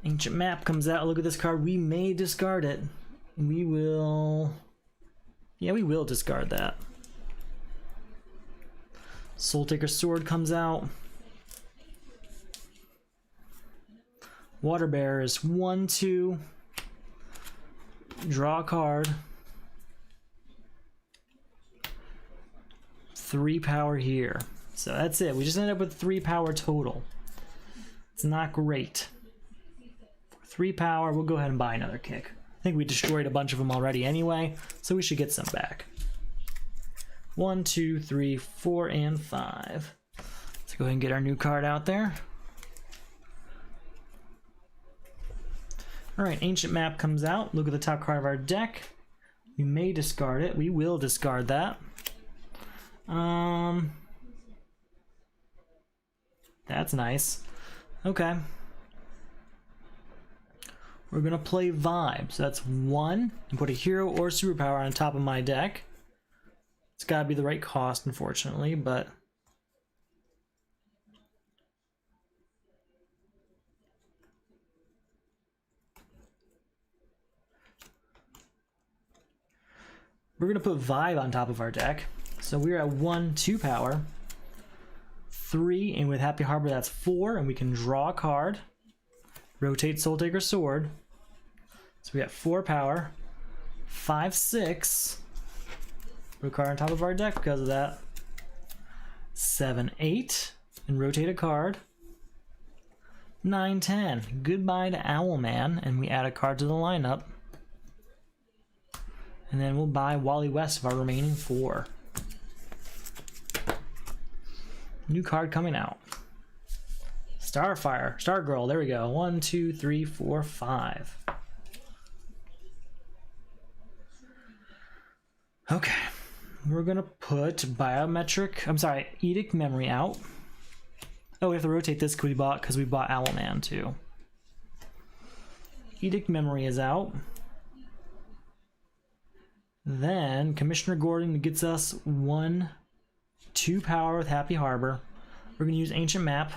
Ancient Map comes out. Look at this card. We may discard it. We will... Yeah, we will discard that. Soul Taker Sword comes out. Water Bear is 1, 2. Draw a card. 3 power here. So that's it. We just ended up with 3 power total. It's not great. 3 power, we'll go ahead and buy another kick. I think we destroyed a bunch of them already anyway, so we should get some back. 1, 2, 3, 4, and 5. Let's Let's go ahead and get our new card out there. Alright, Ancient Map comes out. Look at the top card of our deck. We may discard it. We will discard that. That's nice. Okay. We're gonna play Vibe. So that's 1, and put a hero or superpower on top of my deck. It's gotta be the right cost, unfortunately, but we're gonna put Vibe on top of our deck. So we're at 1/2 power. 3, and with Happy Harbor that's 4, and we can draw a card. Rotate Soul Taker Sword. So we got 4 power. 5, 6. Put a card on top of our deck because of that. 7, 8, and rotate a card. 9, 10. Goodbye to Owlman, and we add a card to the lineup. And then we'll buy Wally West of our remaining 4. New card coming out. Starfire. Stargirl. There we go. 1, 2, 3, 4, 5. Okay. We're going to put Edict Memory out. Oh, we have to rotate this because we bought Owlman too. Edict Memory is out. Then Commissioner Gordon gets us 1/2 power with Happy Harbor. We're going to use Ancient Map.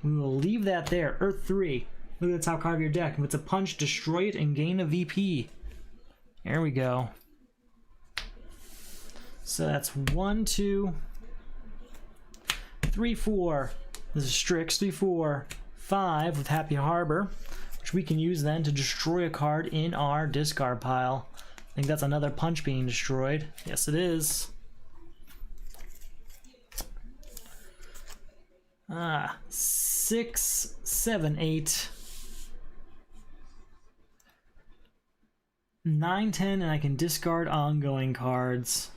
We will leave that there. Earth 3. Look at the top card of your deck. If it's a punch, destroy it and gain a VP. There we go. So that's 1, 2, 3, 4. This is Strix. 3, 4, 5 with Happy Harbor, which we can use then to destroy a card in our discard pile. I think that's another punch being destroyed. Yes, it is. 6, 7, 8, 9, 10, and I can discard ongoing cards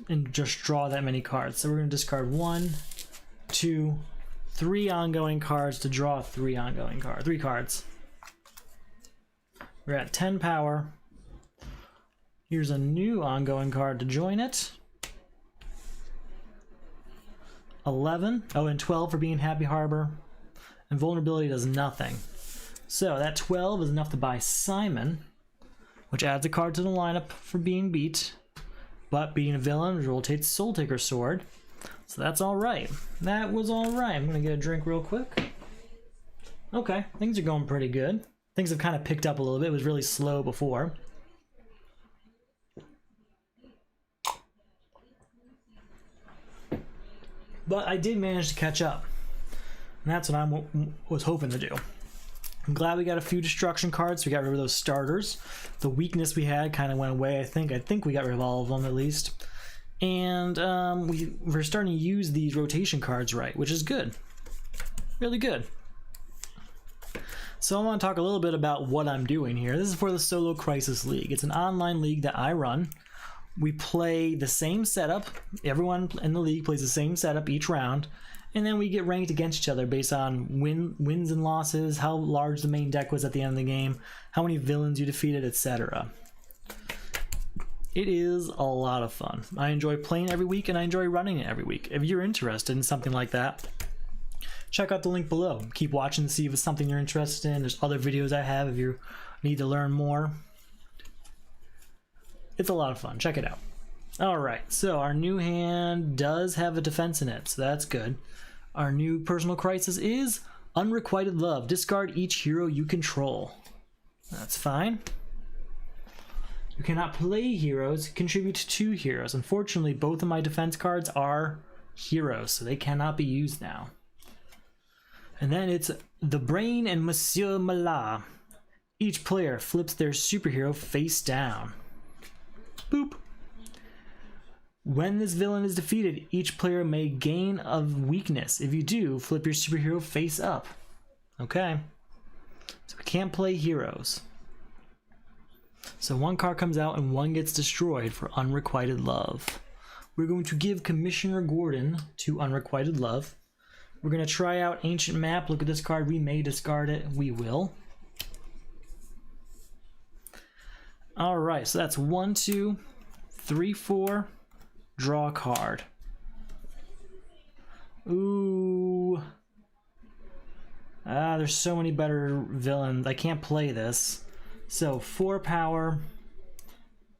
and just draw that many cards. So we're going to discard 1, 2, 3 ongoing cards to draw 3 cards. We're at 10 power. Here's a new ongoing card to join it. 11. Oh, and 12 for being Happy Harbor. And Vulnerability does nothing. So that 12 is enough to buy Simon, which adds a card to the lineup for being beat. But being a villain rotates Soul Taker Sword. So that's alright. That was alright. I'm going to get a drink real quick. Okay, things are going pretty good. Things have kind of picked up a little bit. It was really slow before. But I did manage to catch up. And that's what I was hoping to do. I'm glad we got a few destruction cards. We got rid of those starters. The weakness we had kind of went away, I think. I think we got rid of all of them at least. And we're starting to use these rotation cards right, which is good. Really good. So I want to talk a little bit about what I'm doing here. This is for the Solo Crisis League. It's an online league that I run. We play the same setup. Everyone in the league plays the same setup each round. And then we get ranked against each other based on wins and losses, how large the main deck was at the end of the game, how many villains you defeated, etc. It is a lot of fun. I enjoy playing every week and I enjoy running it every week. If you're interested in something like that, check out the link below. Keep watching to see if it's something you're interested in. There's other videos I have if you need to learn more. It's a lot of fun. Check it out. Alright, so our new hand does have a defense in it, so that's good. Our new personal crisis is Unrequited Love. Discard each hero you control. That's fine. You cannot play heroes, contribute 2 heroes. Unfortunately, both of my defense cards are heroes, so they cannot be used now. And then it's The Brain and Monsieur Malat. Each player flips their superhero face down. Boop. When this villain is defeated, each player may gain a weakness. If you do, flip your superhero face up. Okay. So we can't play heroes. So 1 card comes out and 1 gets destroyed for Unrequited Love. We're going to give Commissioner Gordon to Unrequited Love. We're going to try out Ancient Map. Look at this card. We may discard it. We will. Alright, so that's 1, 2, 3, 4. Draw a card. Ooh. There's so many better villains. I can't play this. So 4 power.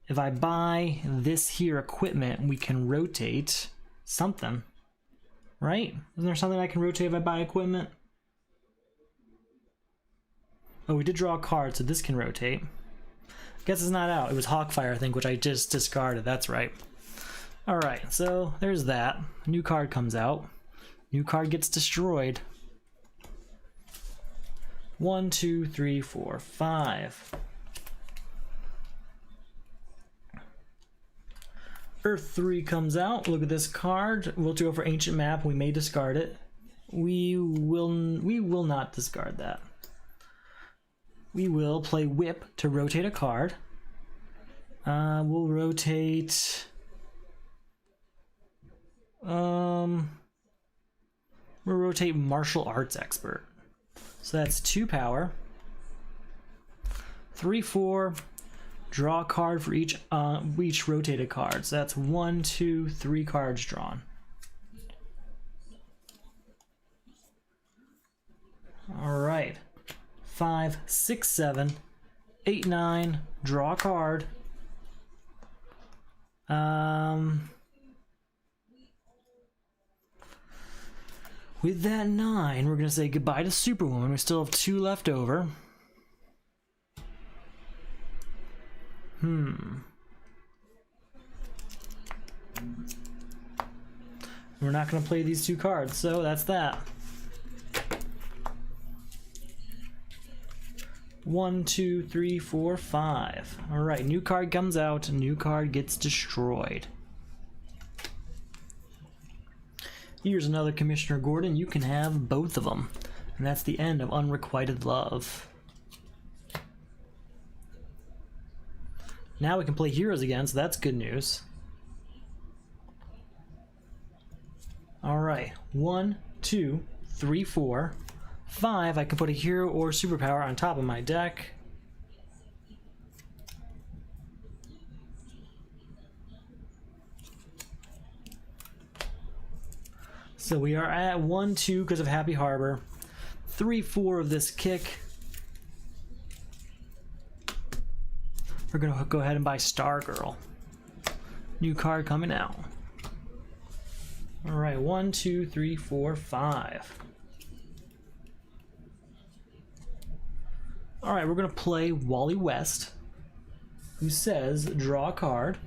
If I buy this here equipment, we can rotate something. Right? Isn't there something I can rotate if I buy equipment? Oh, we did draw a card, so this can rotate. Guess it's not out. It was Hawkfire, I think, which I just discarded. That's right. Alright, so there's that. New card comes out. New card gets destroyed. 1, 2, 3, 4, 5. Earth 3 comes out. Look at this card. We'll go for Ancient Map. We may discard it. We will not discard that. We will play Whip to rotate a card. We'll rotate. We'll rotate Martial Arts Expert. So that's 2 power. 3, 4. Draw a card for each rotated card. So that's 1, 2, 3 cards drawn. All right. 5, 6, 7, 8, 9. Draw a card. With that 9, we're gonna say goodbye to Superwoman. We still have 2 left over. We're not going to play these 2 cards, so that's that. 1, 2, 3, 4, 5. Alright, new card comes out, new card gets destroyed. Here's another Commissioner Gordon. You can have both of them. And that's the end of Unrequited Love. Now we can play heroes again, so that's good news. Alright, 1, 2, 3, 4, 5. I can put a hero or superpower on top of my deck. So we are at 1, 2 because of Happy Harbor. 3, 4 of this kick. We're going to go ahead and buy Stargirl. New card coming out. Alright, 1, 2, 3, 4, 5. Alright, we're going to play Wally West, who says draw a card.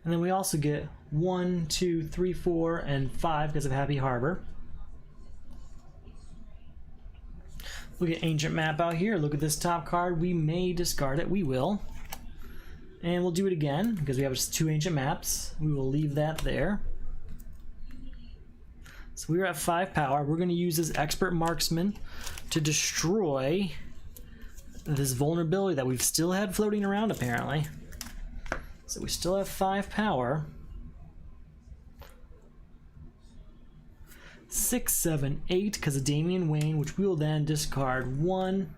And then we also get 1, 2, 3, 4, and 5 because of Happy Harbor. Look at Ancient Map out here. Look at this top card. We may discard it. We will. And we'll do it again because we have just 2 Ancient Maps. We will leave that there. So we're at 5 power. We're going to use this Expert Marksman to destroy this vulnerability that we've still had floating around apparently. So we still have 5 power. 6, 7, 8 because of Damian Wayne, which we will then discard 1,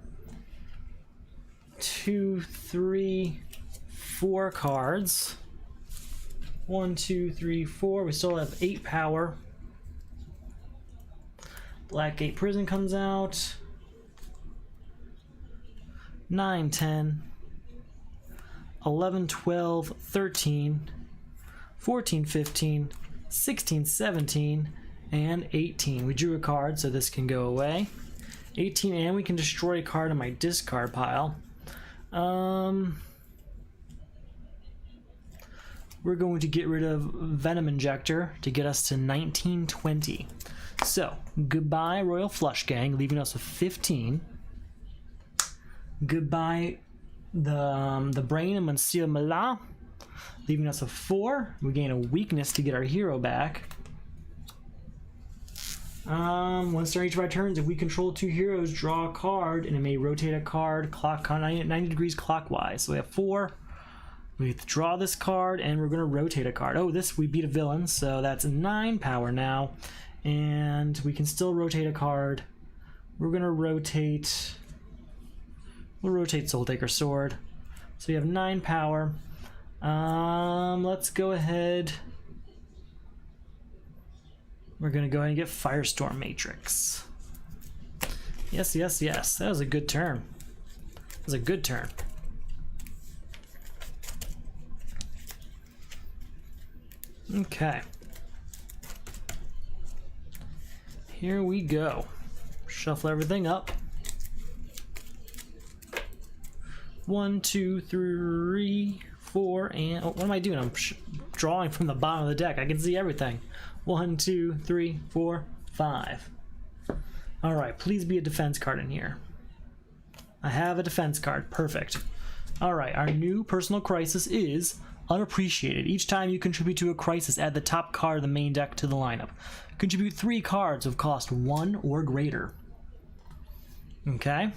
2, 3, 4 cards. 1, 2, 3, 4. We still have 8 power. Blackgate Prison comes out. 9, 10, 11, 12, 13, 14, 15, 16, 17, and 18. We drew a card, so this can go away. 18, and we can destroy a card in my discard pile. We're going to get rid of Venom Injector to get us to 1920. So, goodbye Royal Flush Gang, leaving us with 15. Goodbye the Brain and Monsieur Mala, leaving us with 4. We gain a weakness to get our hero back. Once during each of our turns, if we control 2 heroes, draw a card, and it may rotate a card 90 degrees clockwise. So we have 4, We draw this card, and we're going to rotate a card. Oh, we beat a villain, so that's 9 power now. And we can still rotate a card. We're going to rotate... We'll rotate Soul Taker Sword. So we have 9 power. Let's go ahead. We're going to go ahead and get Firestorm Matrix. Yes, yes, yes. That was a good turn. That was a good turn. Okay. Here we go. Shuffle everything up. 1, 2, 3, 4, and... Oh, what am I doing? I'm drawing from the bottom of the deck. I can see everything. 1, 2, 3, 4, 5. Alright, please be a defense card in here. I have a defense card. Perfect. Alright, our new personal crisis is Unappreciated. Each time you contribute to a crisis, add the top card of the main deck to the lineup. Contribute 3 cards of cost 1 or greater. Okay.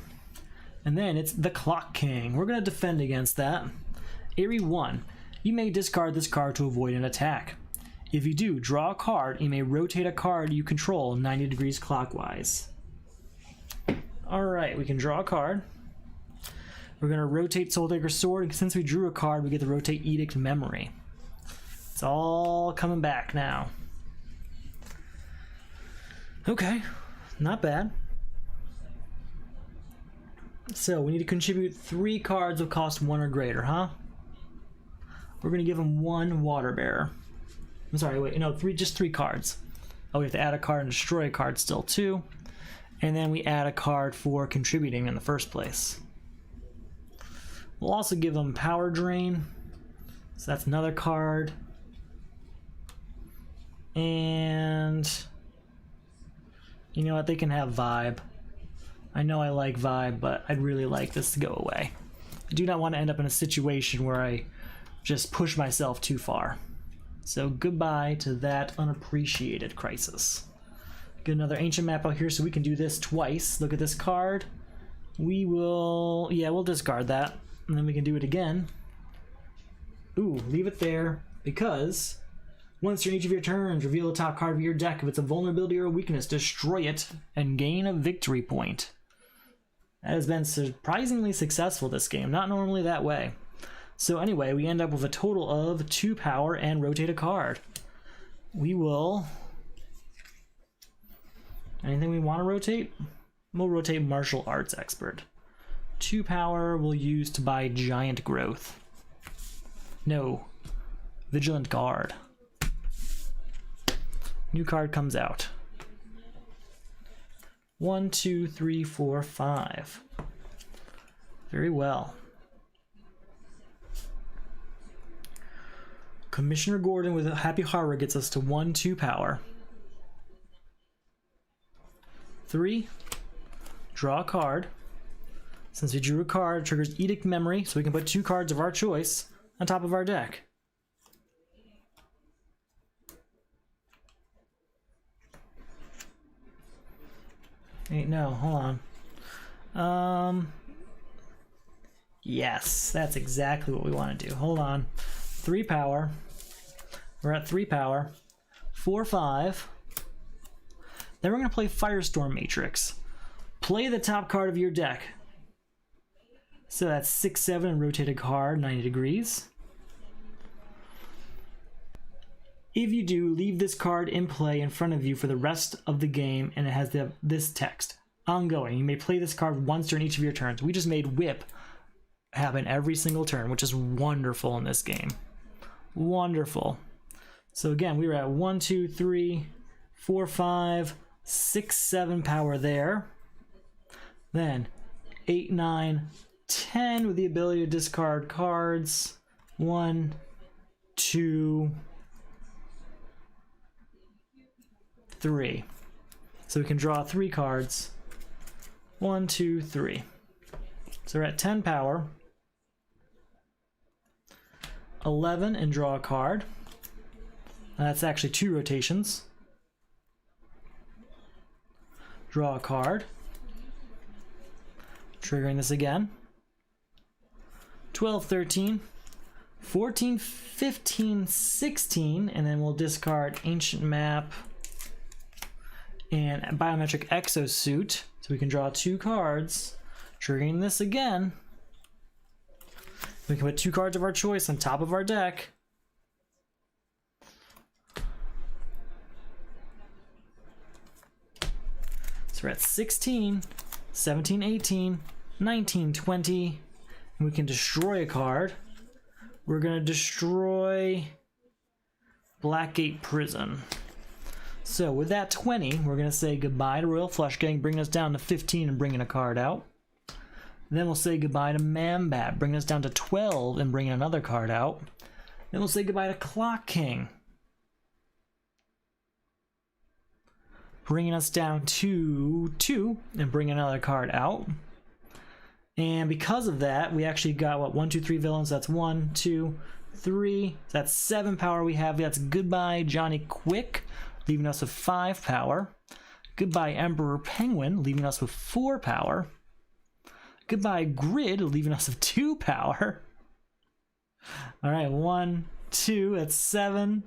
And then it's the Clock King. We're going to defend against that. Area 1. You may discard this card to avoid an attack. If you do, draw a card. You may rotate a card you control 90 degrees clockwise. Alright, we can draw a card. We're going to rotate Soul Taker Sword, and since we drew a card, we get to rotate Edict Memory. It's all coming back now. Okay, not bad. So, we need to contribute 3 cards of cost 1 or greater, huh? We're going to give him 1 Water Bearer. I'm sorry, wait, no, just 3 cards. Oh, we have to add a card and destroy a card still, too. And then we add a card for contributing in the first place. We'll also give them Power Drain. So that's another card. And you know what? They can have Vibe. I know I like Vibe, but I'd really like this to go away. I do not want to end up in a situation where I just push myself too far. So goodbye to that Unappreciated crisis. Get another Ancient Map out here so we can do this twice. Look at this card. We will... Yeah, we'll discard that. And then we can do it again. Ooh, leave it there, because once during each of your turns, reveal the top card of your deck. If it's a vulnerability or a weakness, destroy it and gain a victory point. That has been surprisingly successful this game, not normally that way. So anyway, we end up with a total of 2 power and rotate a card. We will... Anything we want to rotate? We'll rotate Martial Arts Expert. 2 power we'll use to buy Giant Growth. No. Vigilant Guard. New card comes out. 1, 2, 3, 4, 5. Very well. Commissioner Gordon with a Happy Harbor gets us to 1, 2 power. 3. Draw a card. Since we drew a card, it triggers Edict Memory, so we can put 2 cards of our choice on top of our deck. Wait, no, hold on. Yes, that's exactly what we want to do. Hold on. 3 power. We're at 3 power. 4, 5. Then we're going to play Firestorm Matrix. Play the top card of your deck. So that's 6, 7, and rotate a card 90 degrees. If you do, leave this card in play in front of you for the rest of the game, and it has this text. Ongoing. You may play this card once during each of your turns. We just made Whip happen every single turn, which is wonderful in this game. Wonderful. So again, we were at 1, 2, 3, 4, 5, 6, 7 power there. Then 8, 9, 10 with the ability to discard cards. 1, 2, 3. So we can draw 3 cards. 1, 2, 3. So we're at 10 power. 11 and draw a card. And that's actually 2 rotations. Draw a card. Triggering this again. 12, 13. 14, 15, 16, and then we'll discard Ancient Map and Biometric Exosuit, so we can draw 2 cards, triggering this again. We can put 2 cards of our choice on top of our deck. So we're at 16, 17, 18, 19, 20, and we can destroy a card. We're going to destroy Blackgate Prison. So with that 20, we're going to say goodbye to Royal Flush Gang, bringing us down to 15 and bringing a card out. Then we'll say goodbye to Mambat, bringing us down to 12 and bringing another card out. Then we'll say goodbye to Clock King, bringing us down to 2 and bringing another card out. And because of that, we actually got, what, 1, 2, 3 villains. That's 1, 2, 3. That's 7 power we have. That's goodbye Johnny Quick, leaving us with 5 power. Goodbye Emperor Penguin, leaving us with 4 power. Goodbye Grid, leaving us with 2 power. All right, 1, 2, that's 7.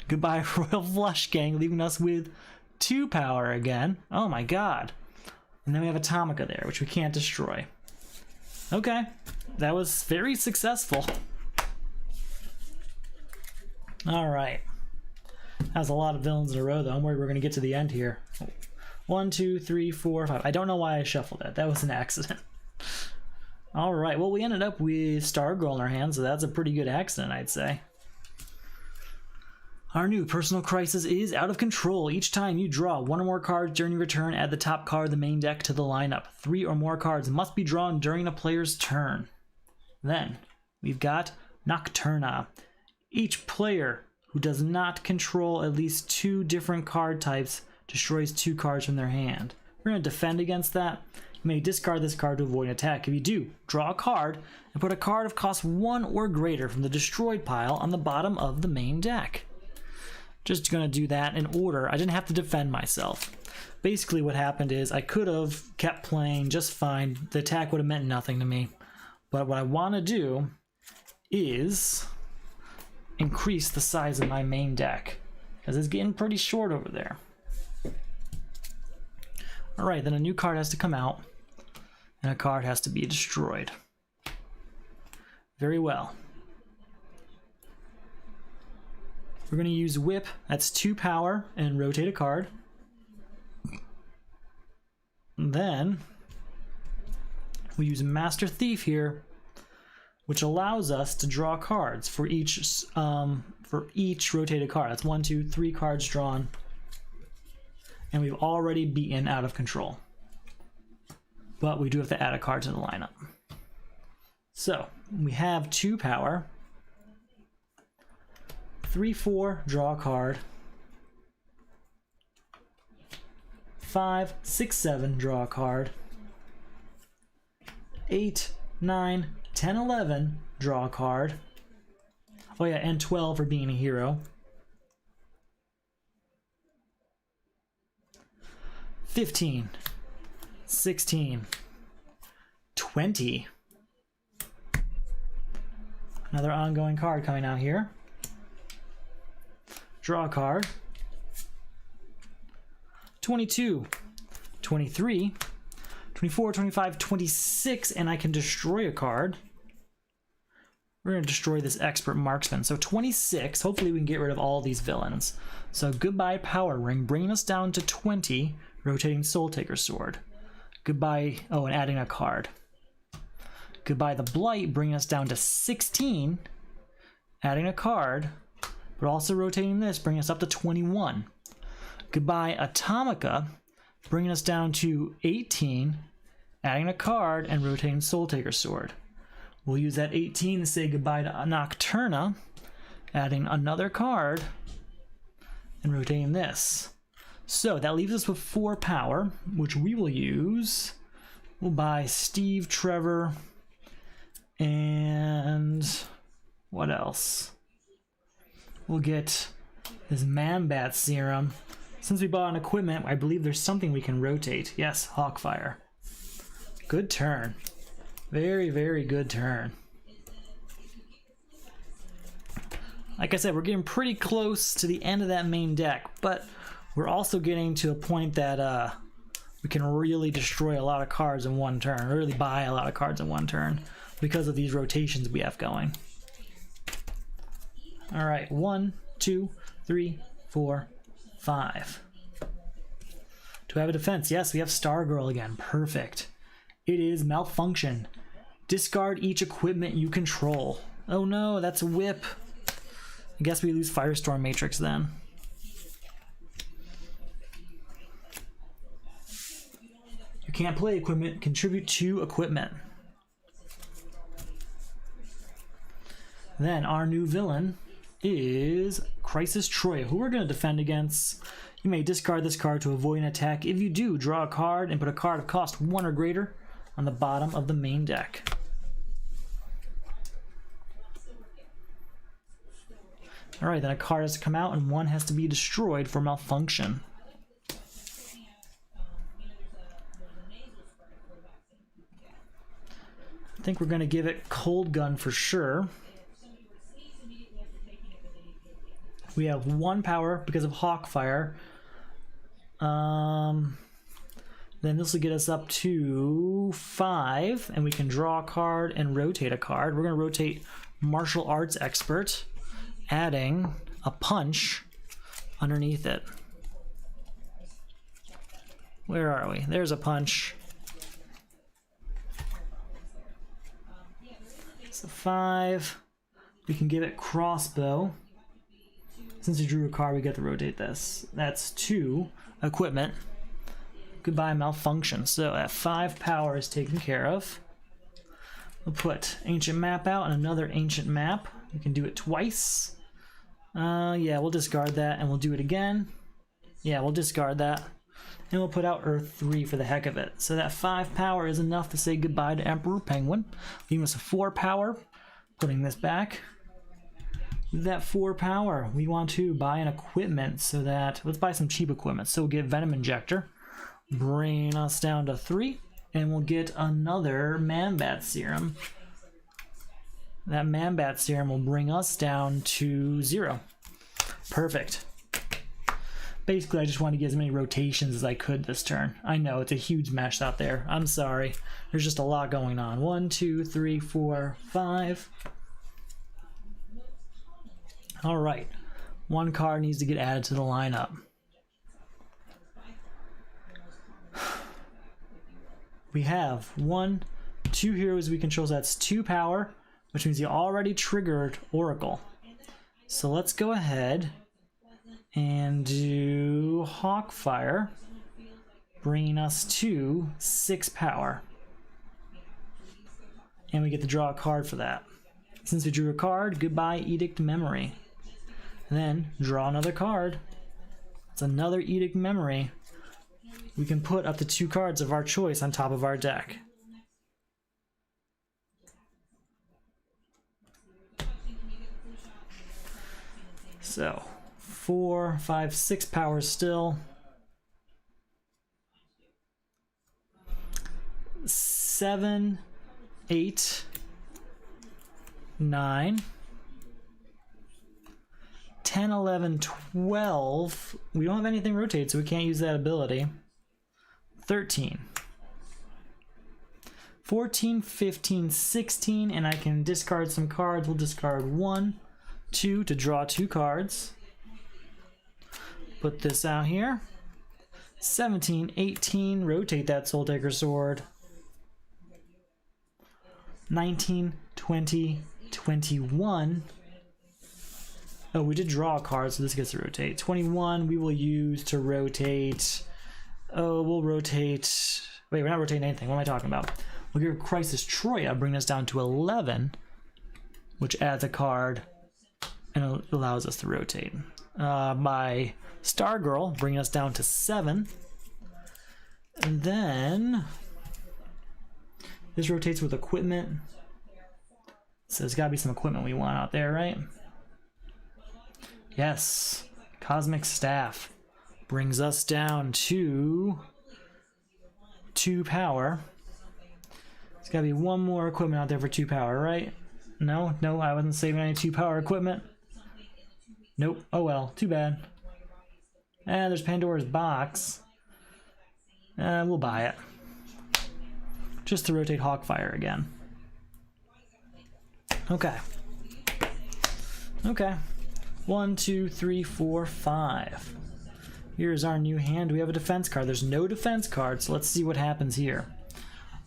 Goodbye Royal Flush Gang, leaving us with 2 power again. Oh my god. And then we have Atomica there, which we can't destroy. Okay, that was very successful. All right. That was a lot of villains in a row, though. I'm worried we're going to get to the end here. 1, 2, 3, 4, 5. I don't know why I shuffled that. That was an accident. All right, well, we ended up with Stargirl in our hands, so that's a pretty good accident, I'd say. Our new personal crisis is out of control. Each time you draw 1 or more cards during your turn, add the top card of the main deck to the lineup. 3 or more cards must be drawn during a player's turn. Then, we've got Nocturna. Each player who does not control at least 2 different card types destroys 2 cards from their hand. We're going to defend against that. You may discard this card to avoid an attack. If you do, draw a card and put a card of cost 1 or greater from the destroyed pile on the bottom of the main deck. Just going to do that in order. I didn't have to defend myself. Basically what happened is I could have kept playing just fine. The attack would have meant nothing to me. But what I want to do is increase the size of my main deck, because it's getting pretty short over there. Alright, then a new card has to come out, and a card has to be destroyed. Very well. We're going to use Whip, that's 2 power, and rotate a card. And then we use Master Thief here, which allows us to draw cards for each rotated card. That's 1, 2, 3 cards drawn. And we've already beaten Out of Control. But we do have to add a card to the lineup. So, we have 2 power. 3, 4, draw a card. 5, 6, 7, draw a card. 8, 9, 10, 11, draw a card. Oh yeah, and 12 for being a hero. 15, 16, 20. Another ongoing card coming out here. Draw a card. 22, 23, 24, 25, 26, and I can destroy a card. We're going to destroy this Expert Marksman. So 26, hopefully we can get rid of all these villains. So goodbye Power Ring, bringing us down to 20, rotating Soul Taker Sword. Goodbye, oh, and adding a card. Goodbye the Blight, bringing us down to 16, adding a card, but also rotating this, bringing us up to 21. Goodbye Atomica, bringing us down to 18, adding a card and rotating Soul Taker Sword. We'll use that 18 to say goodbye to Nocturna, adding another card and rotating this. So that leaves us with 4 power, which we will use. We'll buy Steve, Trevor, and what else? We'll get this Mambat Serum. Since we bought an equipment, I believe there's something we can rotate. Yes, Hawkfire. Good turn. Very, very good turn. Like I said, we're getting pretty close to the end of that main deck, but we're also getting to a point that we can really destroy a lot of cards in one turn, or really buy a lot of cards in one turn because of these rotations we have going. All right, 1, 2, 3, 4, 5. Do I have a defense? Yes, we have Stargirl again. Perfect. It is Malfunction. Discard each equipment you control. Oh no, that's a whip. I guess we lose Firestorm Matrix then. You can't play equipment. Contribute 2 equipment. Then our new villain is Crisis Troya, who we're going to defend against. You may discard this card to avoid an attack. If you do, draw a card and put a card of cost 1 or greater on the bottom of the main deck. Alright, then a card has to come out and 1 has to be destroyed for Malfunction. I think we're going to give it Cold Gun for sure. We have 1 power because of Hawkfire. Then this will get us up to 5, and we can draw a card and rotate a card. We're going to rotate Martial Arts Expert, adding a punch underneath it. Where are we? There's a punch. So 5. We can give it Crossbow. Since we drew a card, we get to rotate this. That's 2 equipment. Goodbye Malfunction. So at 5 power is taken care of. We'll put Ancient Map out and another Ancient Map. We can do it twice. Yeah, we'll discard that and we'll do it again. Yeah, we'll discard that. And we'll put out Earth 3 for the heck of it. So that 5 power is enough to say goodbye to Emperor Penguin. Leaving us a 4 power. Putting this back. With that 4 power, we want to buy an equipment so that, let's buy some cheap equipment. So we'll get Venom Injector, bring us down to 3, and we'll get another Man-Bat Serum. That Man-Bat Serum will bring us down to 0. Perfect. Basically, I just want to get as many rotations as I could this turn. I know, it's a huge mess out there. I'm sorry. There's just a lot going on. 1, 2, 3, 4, 5. All right, 1 card needs to get added to the lineup. We have 1, 2 heroes we control, so that's 2 power, which means you already triggered Oracle. So let's go ahead and do Hawkfire, bringing us to 6 power. And we get to draw a card for that. Since we drew a card, goodbye Edict Memory. And then draw another card. It's another Edict Memory. We can put up to 2 cards of our choice on top of our deck. So 4, 5, 6 power still. 7, 8, 9, 10, 11, 12. We don't have anything rotated, so we can't use that ability. 13, 14, 15, 16, and I can discard some cards. We'll discard 1, 2 to draw 2 cards. Put this out here. 17, 18, rotate that Soul Taker Sword. 19, 20, 21. Oh, we did draw a card, so this gets to rotate. 21 we will use to rotate. Oh, we'll rotate. Wait, we're not rotating anything. What am I talking about? We'll give Crisis Troya, bring us down to 11, which adds a card and it allows us to rotate. My Stargirl, bring us down to 7. And then this rotates with equipment. So there's got to be some equipment we want out there, right? Yes. Cosmic Staff brings us down to 2 power. There's got to be 1 more equipment out there for 2 power, right? No, I wasn't saving any 2 power equipment. Nope. Oh well, too bad. And there's Pandora's box. We'll buy it. Just to rotate Hawkfire again. Okay. Okay. 1, 2, 3, 4, 5. Here's our new hand. We have a defense card. There's no defense card, so let's see what happens here.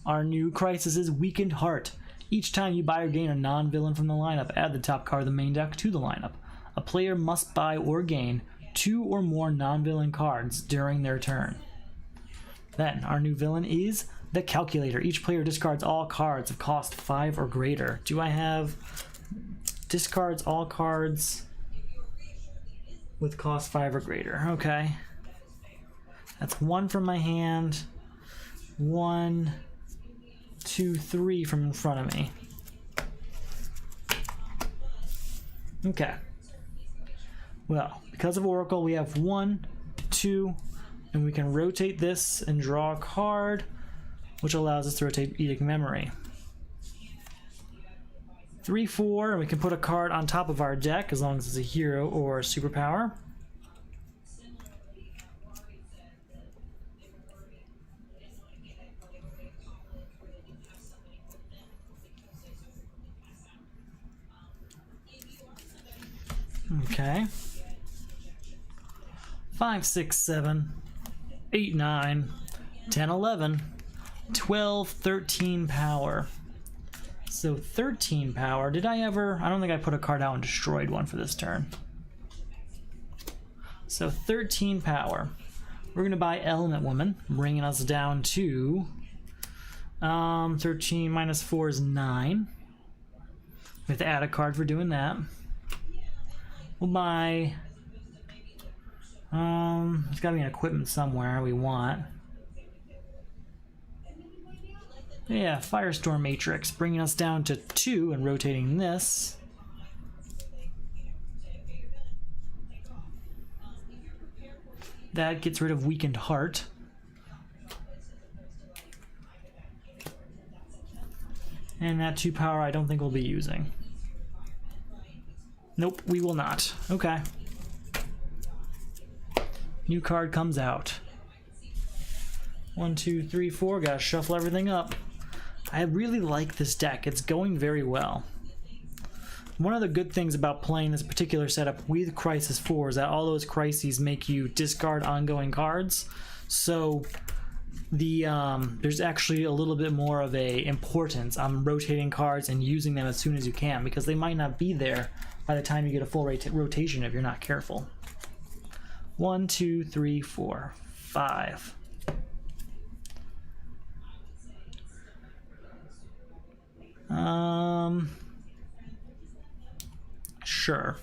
Our new crisis is Weakened Heart. Each time you buy or gain a non-villain from the lineup, add the top card of the main deck to the lineup. A player must buy or gain 2 or more non-villain cards during their turn. Then, our new villain is the Calculator. Each player discards all cards of cost 5 or greater. Do I have discards all cards with cost 5 or greater? Okay. That's 1 from my hand. 1, 2, 3 from in front of me. Okay. Well, because of Oracle, we have 1, 2, and we can rotate this and draw a card, which allows us to rotate Edict Memory. 3, 4, and we can put a card on top of our deck as long as it's a hero or a superpower. Okay. 5, 6, 7, 8, 9, 10, 11, 12, 13 power. So 13 power. Did I ever? I don't think I put a card out and destroyed one for this turn. So 13 power. We're going to buy Element Woman, bringing us down to 13 minus 4 is 9. We have to add a card for doing that. We'll buy... there's got to be an equipment somewhere we want. Yeah, Firestorm Matrix, bringing us down to 2 and rotating this. That gets rid of Weakened Heart. And that 2 power I don't think we'll be using. Nope, we will not. Okay. New card comes out. 1, 2, 3, 4. Gotta shuffle everything up. I really like this deck. It's going very well. One of the good things about playing this particular setup with Crisis 4 is that all those crises make you discard ongoing cards. So there's actually a little bit more of a importance on rotating cards and using them as soon as you can, because they might not be there by the time you get a full rotation if you're not careful. 1, 2, 3, 4, 5. Sure.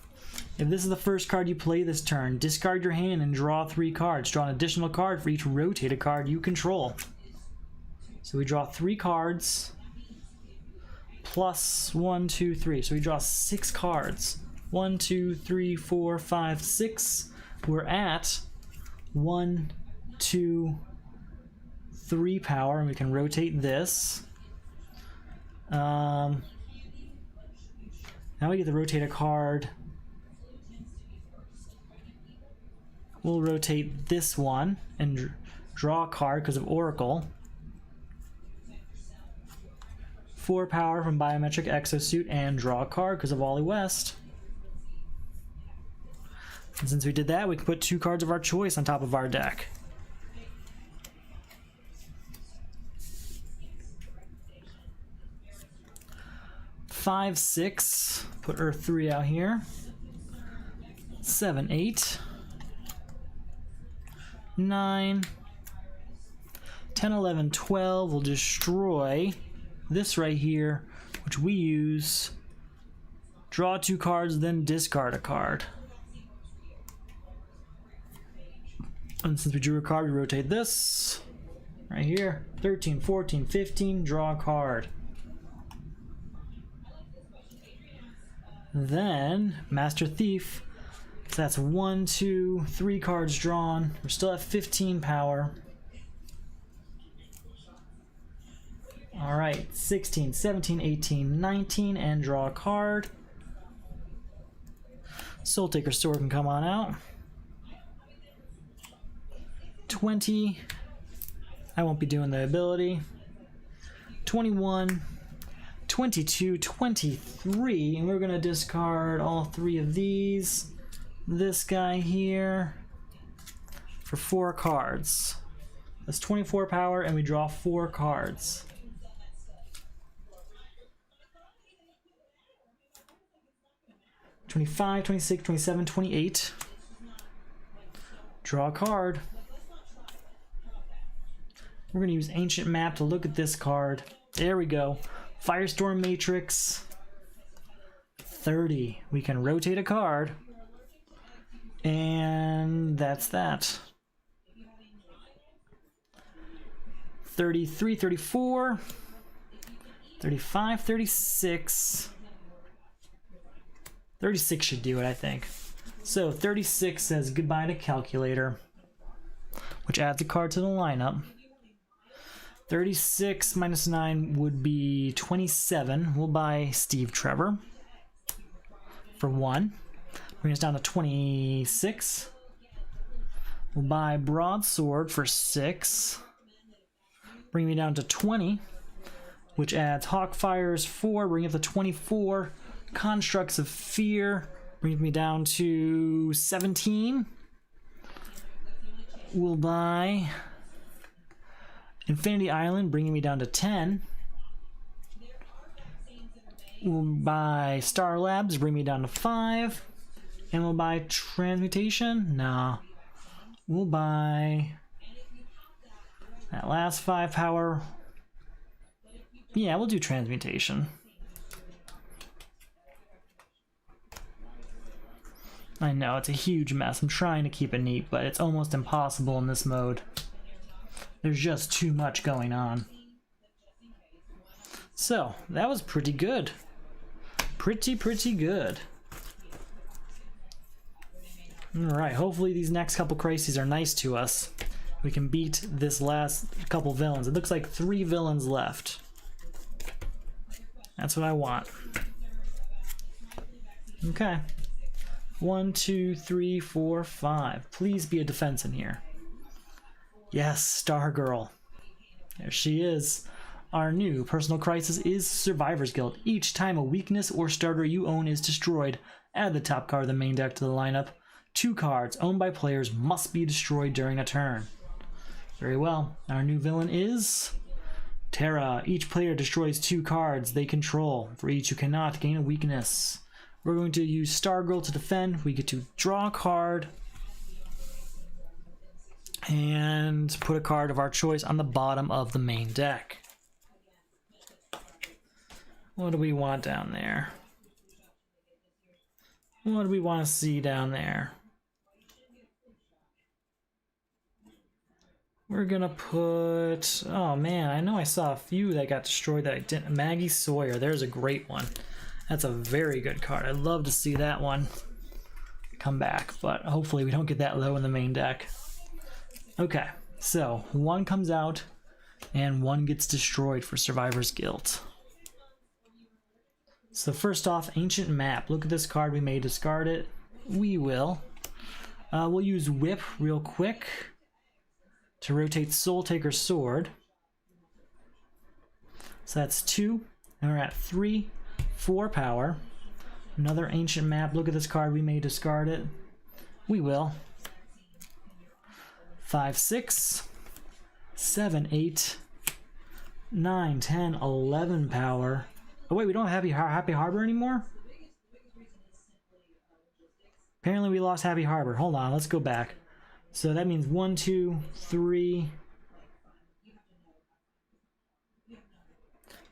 If this is the first card you play this turn, discard your hand and draw 3 cards. Draw an additional card for each rotated card you control. So we draw 3 cards plus 1, 2, 3. So we draw 6 cards. 1, 2, 3, 4, 5, 6. We're at 1, 2, 3 power, and we can rotate this. Now we get to rotate a card. We'll rotate this one and draw a card because of Oracle. 4 power from Biometric Exosuit and draw a card because of Wally West. And since we did that, we can put 2 cards of our choice on top of our deck. Five, 6, put Earth 3 out here. 7, 8, 9, 10, 11, 12 will destroy this right here, which we use. Draw 2 cards, then discard a card. And since we drew a card, we rotate this right here. 13, 14, 15, draw a card. Then Master Thief. So that's 1, 2, 3 cards drawn. We're still at 15 power. All right, 16, 17, 18, 19, and draw a card. Soul Taker Sword can come on out. 20. I won't be doing the ability. 21, 22, 23, and we're gonna discard all 3 of these. This guy here for 4 cards. That's 24 power, and we draw 4 cards. $25, $26, $27, $28. Draw a card. We're going to use Ancient Map to look at this card. There we go. Firestorm Matrix. 30. We can rotate a card. And that's that. 33, 34. 35, 36. 36 should do it, I think. So 36 says goodbye to Calculator, which adds a card to the lineup. 36 minus 9 would be 27. We'll buy Steve Trevor for 1. Bring us down to 26. We'll buy Broadsword for 6. Bring me down to 20, which adds Hawkfire's 4. Bring up to 24. Constructs of Fear brings me down to 17. We'll buy Infinity Island, bringing me down to 10. We'll buy Star Labs, bring me down to 5. And we'll buy Transmutation? Nah. We'll buy that last 5 power. Yeah, we'll do Transmutation. I know, it's a huge mess. I'm trying to keep it neat, but it's almost impossible in this mode. There's just too much going on. So, that was pretty good. Pretty good. Alright, hopefully these next couple crises are nice to us. We can beat this last couple villains. It looks like 3 villains left. That's what I want. Okay. 1, 2, 3, 4, 5. Please be a defense in here. Yes, Stargirl. There she is. Our new personal crisis is Survivor's Guild. Each time a weakness or starter you own is destroyed, add the top card of the main deck to the lineup. 2 cards owned by players must be destroyed during a turn. Very well. Our new villain is Terra. Each player destroys 2 cards they control. For each who cannot gain a weakness. We're going to use Stargirl to defend. We get to draw a card and put a card of our choice on the bottom of the main deck. What do we want down there? What do we want to see down there? We're gonna put... Oh man, I know I saw a few that got destroyed that I didn't. Maggie Sawyer, there's a great one. That's a very good card. I'd love to see that one come back, but hopefully we don't get that low in the main deck. Okay, so 1 comes out and 1 gets destroyed for Survivor's Guild. So first off, Ancient Map. Look at this card. We may discard it. We will. We'll use Whip real quick to rotate Soul Taker Sword. So that's 2, and we're at 3, 4 power. Another Ancient Map. Look at this card. We may discard it. We will. 5, 6, 7, 8, 9, 10, 11 power. Oh wait, we don't have Happy Harbor anymore? Apparently we lost Happy Harbor. Hold on, let's go back. So that means 1, 2, 3,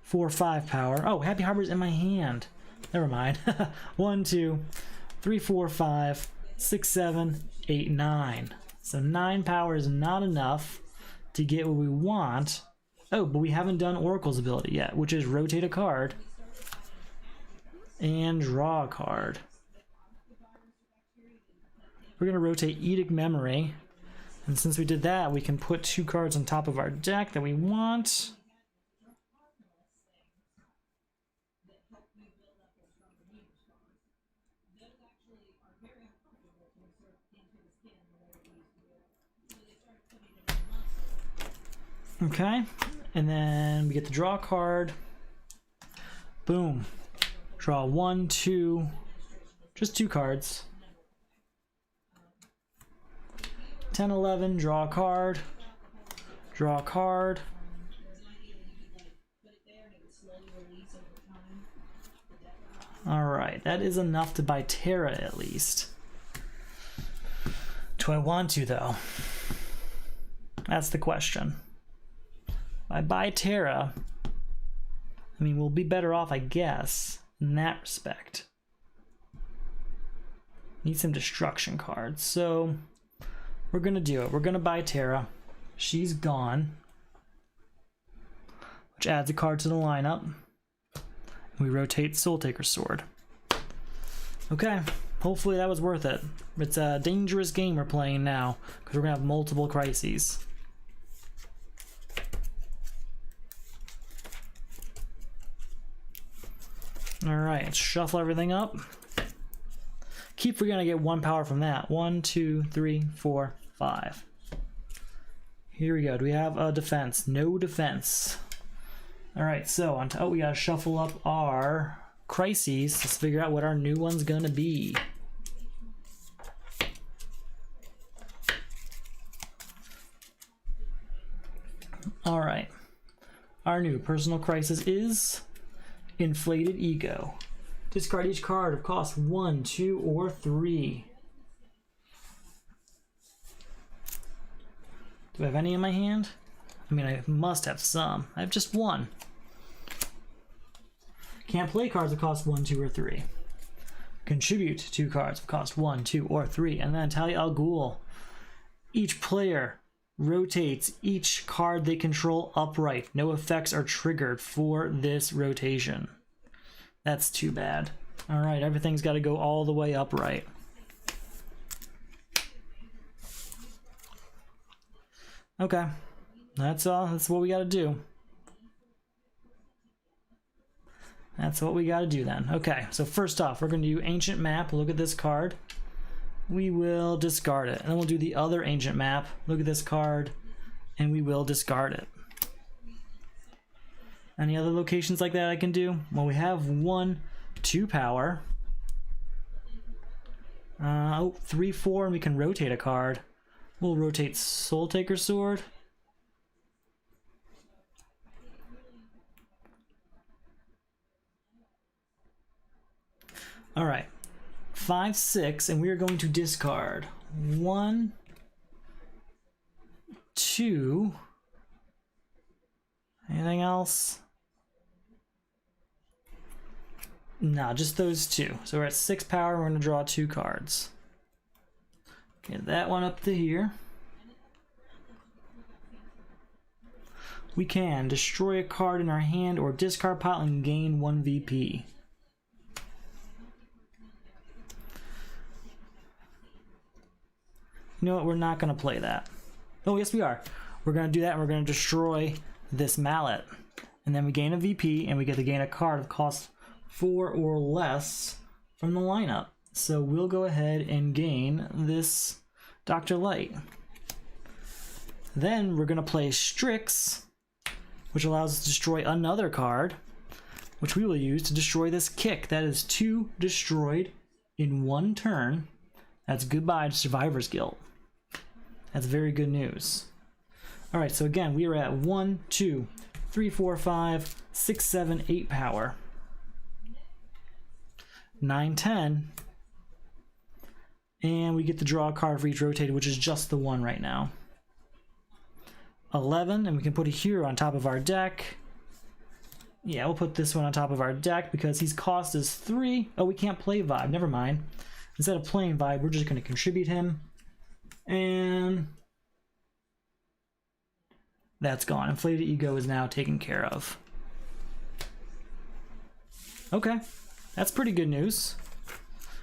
4, 5 power. Oh, Happy Harbor's in my hand. Never mind. 1, 2, 3, 4, 5, 6, 7, 8, 9. So 9 power is not enough to get what we want. Oh, but we haven't done Oracle's ability yet, which is rotate a card and draw a card. We're going to rotate Edict Memory. And since we did that, we can put 2 cards on top of our deck that we want. Okay, and then we get to draw a card. Boom. Draw 1, 2, just 2 cards. 10, 11, draw a card. Draw a card. Alright, that is enough to buy Terra at least. Do I want to though? That's the question. If I buy Terra, I mean, we'll be better off, I guess, in that respect. Need some destruction cards, so we're gonna do it. We're gonna buy Terra. She's gone, which adds a card to the lineup. We rotate Soul Taker's Sword. Okay, hopefully that was worth it. It's a dangerous game we're playing now, because we're gonna have multiple crises. Alright, let's shuffle everything up. Keep forgetting to get 1 power from that. 1, 2, 3, 4, 5. Here we go. Do we have a defense? No defense. Alright, so we gotta shuffle up our crises to figure out what our new one's gonna be. Alright. Our new personal crisis is Inflated Ego. Discard each card of cost 1, 2, or 3. Do I have any in my hand? I mean, I must have some. I have just 1. Can't play cards that cost 1, 2, or 3. Contribute 2 cards that cost 1, 2, or 3. And then Talia al Ghul. Each player rotates each card they control upright. No effects are triggered for this rotation. That's too bad. Alright, everything's got to go all the way upright. Okay. That's what we got to do. That's what we got to do then. Okay, so first off, we're going to do Ancient Map. Look at this card. We will discard it. And then we'll do the other Ancient Map. Look at this card. And we will discard it. Any other locations like that I can do? Well, we have 1, 2 power. 3, 4, and we can rotate a card. We'll rotate Soul Taker's Sword. Alright, 5, 6, and we are going to discard 1, 2, anything else? Nah, just those 2. So we're at 6 power, we're going to draw 2 cards. Get that one up to here. We can destroy a card in our hand or discard pile and gain 1 VP. You know what, we're not going to play that. Oh, yes we are. We're going to do that and we're going to destroy this mallet. And then we gain a VP and we get to gain a card of cost 4 or less from the lineup. So we'll go ahead and gain this Dr. Light. Then we're going to play Strix, which allows us to destroy another card, which we will use to destroy this Kick. That is 2 destroyed in 1 turn. That's goodbye to Survivor's Guilt. That's very good news. Alright, so again, we are at 1, 2, 3, 4, 5, 6, 7, 8 power. 9, 10. And we get to draw a card for each rotated, which is just the 1 right now. 11, and we can put a hero on top of our deck. Yeah, we'll put this one on top of our deck because his cost is 3. Oh, we can't play Vibe, never mind. Instead of playing Vibe, we're just going to contribute him. And that's gone. Inflated Ego is now taken care of. Okay, that's pretty good news.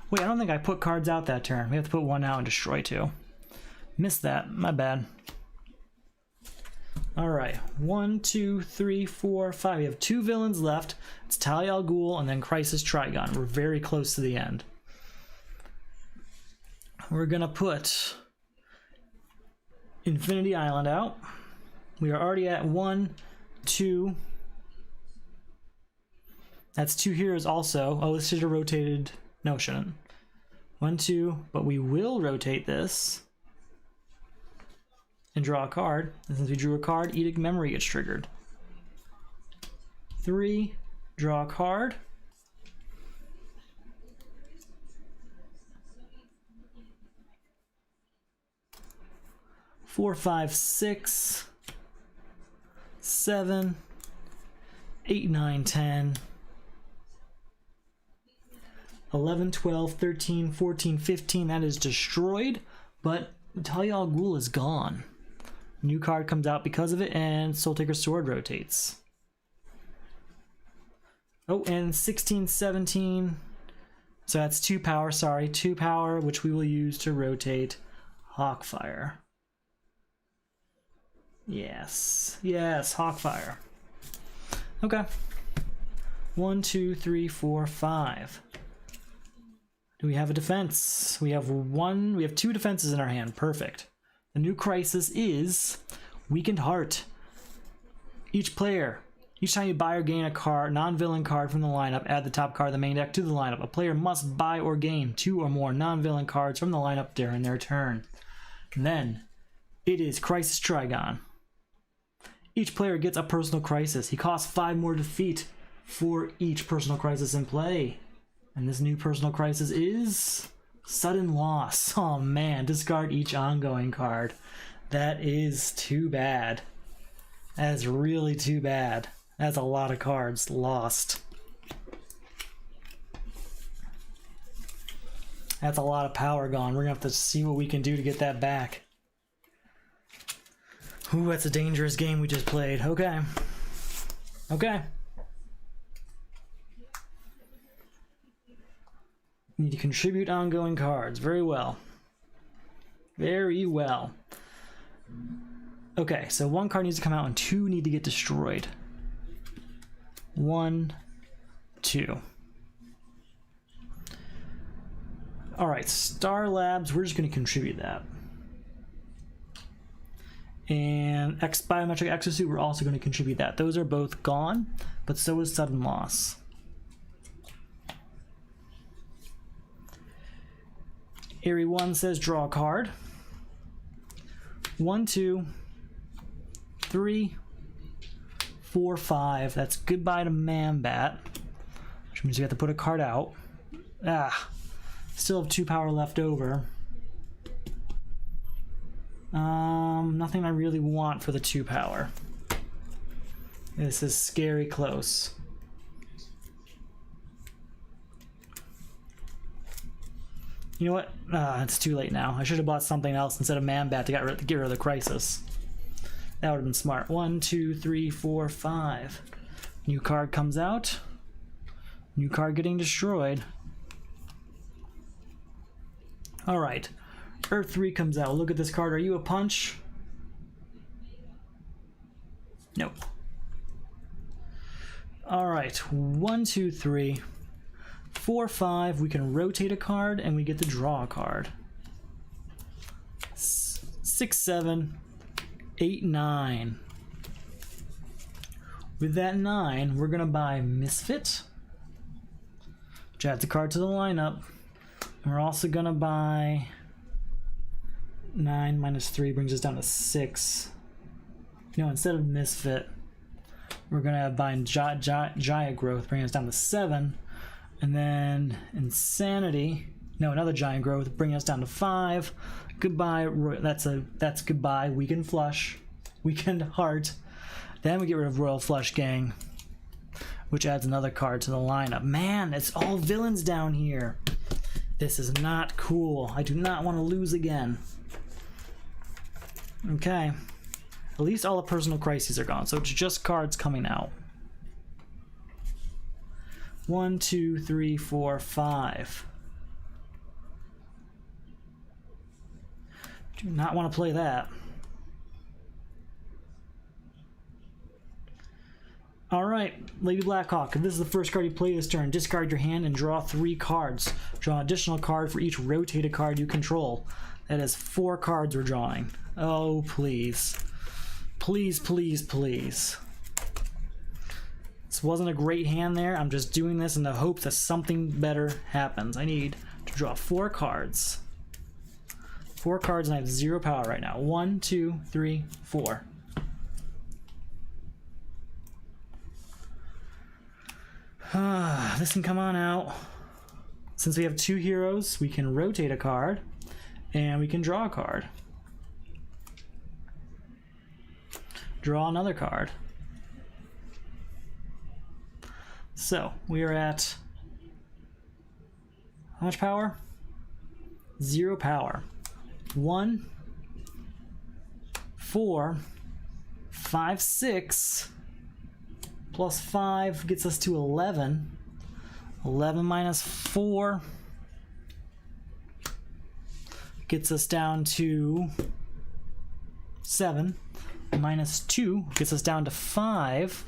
Wait, I don't think I put cards out that turn. We have to put 1 out and destroy 2. Missed that, my bad. Alright, 1, 2, 3, 4, 5. We have 2 villains left. It's Talia al Ghul and then Crisis Trigon. We're very close to the end. we're gonna put Infinity Island out. We are already at 1, 2. That's 2 heroes also. Oh, this should have rotated. No, it shouldn't. 1, 2, but we will rotate this and draw a card. And since we drew a card, Edict Memory gets triggered. 3, draw a card. 4, 5, 6, 7, 8, 9, 10, 11, 12, 13, 14, 15. That is destroyed, but Talia al Ghul is gone. New card comes out because of it, and Soul Taker Sword rotates. Oh, and 16, 17. So that's 2 power, sorry. 2 power, which we will use to rotate Hawkfire. Yes. Yes, Hawkfire. Okay. 1, 2, 3, 4, 5. Do we have a defense? We have 2 defenses in our hand. Perfect. The new crisis is Weakened Heart. Each time you buy or gain a card, non-villain card from the lineup, add the top card of the main deck to the lineup. A player must buy or gain 2 or more non-villain cards from the lineup during their turn. And then it is Crisis Trigon. Each player gets a personal crisis. He costs 5 more defeat for each personal crisis in play. And this new personal crisis is Sudden Loss. Oh man, discard each ongoing card. That is too bad. That is really too bad. That's a lot of cards lost. That's a lot of power gone. We're gonna have to see what we can do to get that back. Ooh, that's a dangerous game we just played. Okay. Okay. Need to contribute ongoing cards. Very well. Very well. Okay, so 1 card needs to come out and 2 need to get destroyed. 1, 2. Alright, Star Labs, we're just going to contribute that. And Biometric Exosuit, we're also going to contribute that. Those are both gone, but so is Sudden Loss. Area 1 says draw a card. 1, 2, 3, 4, 5. That's goodbye to Mambat, which means we have to put a card out. Still have 2 power left over. Nothing I really want for the 2 power. This is scary close. You know what? It's too late now. I should have bought something else instead of Mambat to get rid of the crisis. That would have been smart. 1, 2, 3, 4, 5. New card comes out. New card getting destroyed. Alright. Earth 3 comes out. Look at this card. Are you a punch? Nope. Alright. 1, 2, 3. 4, 5. We can rotate a card and we get to draw a card. 6, 7, 8, 9. With that 9, we're gonna buy Misfit, which adds a card to the lineup. And we're also gonna buy 9 minus 3 brings us down to 6. No, instead of Misfit, we're gonna buy Giant Growth, bringing us down to 7. And then Insanity, no, another Giant Growth, bringing us down to 5. Goodbye, that's goodbye. Weakened Flush, Weakened Heart. Then we get rid of Royal Flush Gang, which adds another card to the lineup. Man, it's all villains down here. This is not cool. I do not want to lose again. Okay. At least all the personal crises are gone, so it's just cards coming out. 1, 2, 3, 4, 5. Do not want to play that. Alright. Alright, Lady Blackhawk, if this is the first card you play this turn, discard your hand and draw 3 cards. Draw an additional card for each rotated card you control. That is 4 cards we're drawing. Oh, please. Please, please, please. This wasn't a great hand there. I'm just doing this in the hopes that something better happens. I need to draw 4 cards. 4 cards and I have 0 power right now. 1, 2, 3, 4. This can come on out. Since we have 2 heroes, we can rotate a card and we can draw a card. Draw another card. So we are at how much power? 0 power. 1, 4, 5, 6 plus 5 gets us to 11. 11 minus 4 gets us down to 7. Minus 2 gets us down to 5.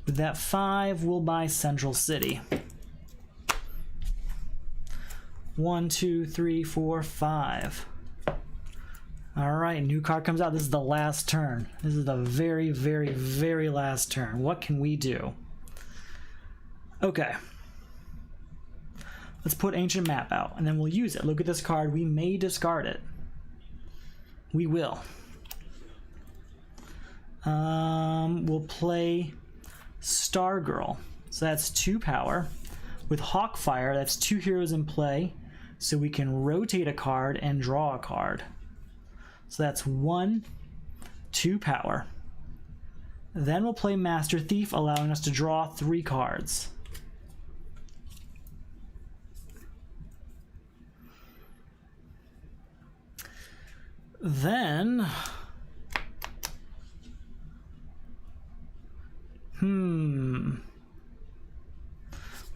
With that 5, we'll buy Central City. 1, 2, 3, 4, 5. Alright, new card comes out. This is the last turn. This is the very, very, very last turn. What can we do? Okay. Let's put Ancient Map out, and then we'll use it. Look at this card. We may discard it. We will. We'll play Stargirl. So that's 2 power. With Hawkfire, that's 2 heroes in play. So we can rotate a card and draw a card. So that's 1, 2 power. Then we'll play Master Thief, allowing us to draw 3 cards. Then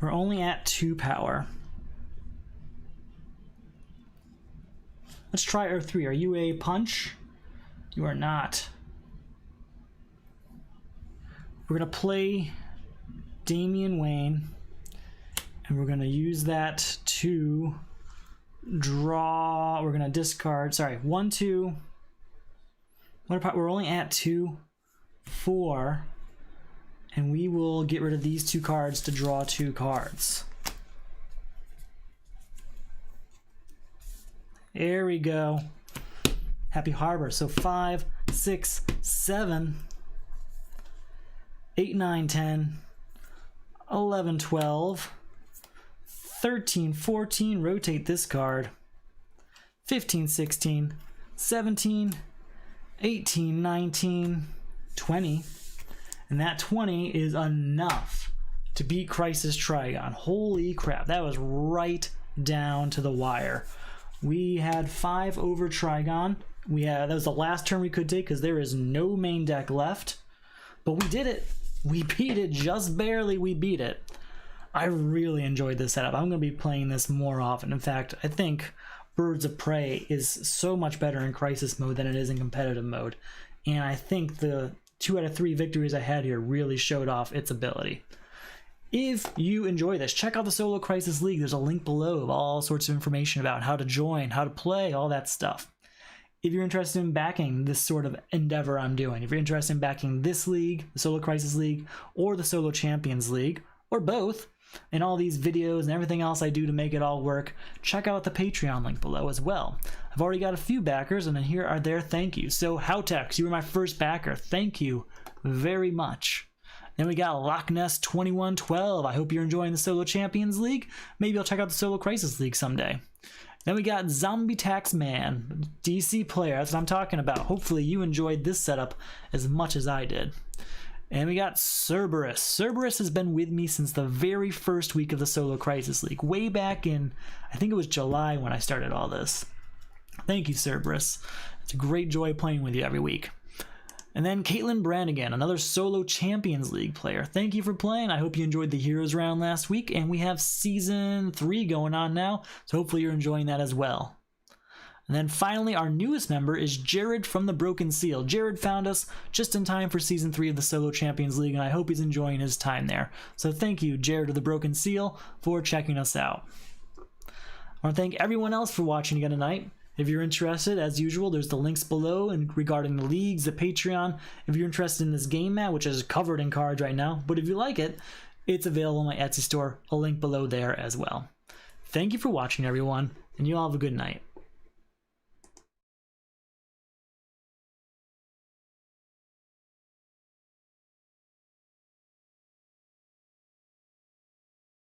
we're only at 2 power. Let's try Earth 3. Are you a punch? You are not. We're going to play Damian Wayne, and we're going to use that to draw. We're going to discard. Sorry, 1, 2. We're only at 2, 4. And we will get rid of these 2 cards to draw 2 cards. There we go. Happy Harbor. So 5, 6, 7, 8, 9, 10, 11, 12, 13, 14. Rotate this card. 15, 16, 17, 18, 19, 20. And that 20 is enough to beat Crisis Trigon. Holy crap, that was right down to the wire. We had 5 over Trigon. That was the last turn we could take because there is no main deck left. But we did it. We beat it, just barely we beat it. I really enjoyed this setup. I'm going to be playing this more often. In fact, I think Birds of Prey is so much better in Crisis mode than it is in competitive mode. And I think the 2 out of 3 victories I had here really showed off its ability. If you enjoy this, check out the Solo Crisis League. There's a link below of all sorts of information about how to join, how to play, all that stuff. If you're interested in backing this sort of endeavor I'm doing, if you're interested in backing this league, the Solo Crisis League, or the Solo Champions League, or both, and all these videos and everything else I do to make it all work, check out the Patreon link below as well. I've already got a few backers, and here are their thank yous. So Howtex, you were my first backer. Thank you very much. Then we got Loch Ness 2112. I hope you're enjoying the Solo Champions League. Maybe I'll check out the Solo Crisis League someday. Then we got Zombie Tax Man, DC player. That's what I'm talking about. Hopefully you enjoyed this setup as much as I did. And we got Cerberus. Cerberus has been with me since the very first week of the Solo Crisis League, way back in, I think it was July when I started all this. Thank you, Cerberus. It's a great joy playing with you every week. And then Caitlin Brannagen, another Solo Champions League player. Thank you for playing. I hope you enjoyed the Heroes round last week, and we have Season 3 going on now, so hopefully you're enjoying that as well. And then finally, our newest member is Jared from the Broken Seal. Jared found us just in time for Season 3 of the Solo Champions League, and I hope he's enjoying his time there. So thank you, Jared of the Broken Seal, for checking us out. I want to thank everyone else for watching again tonight. If you're interested, as usual, there's the links below and regarding the leagues, the Patreon. If you're interested in this game mat, which is covered in cards right now, but if you like it, it's available in my Etsy store. A link below there as well. Thank you for watching, everyone, and you all have a good night.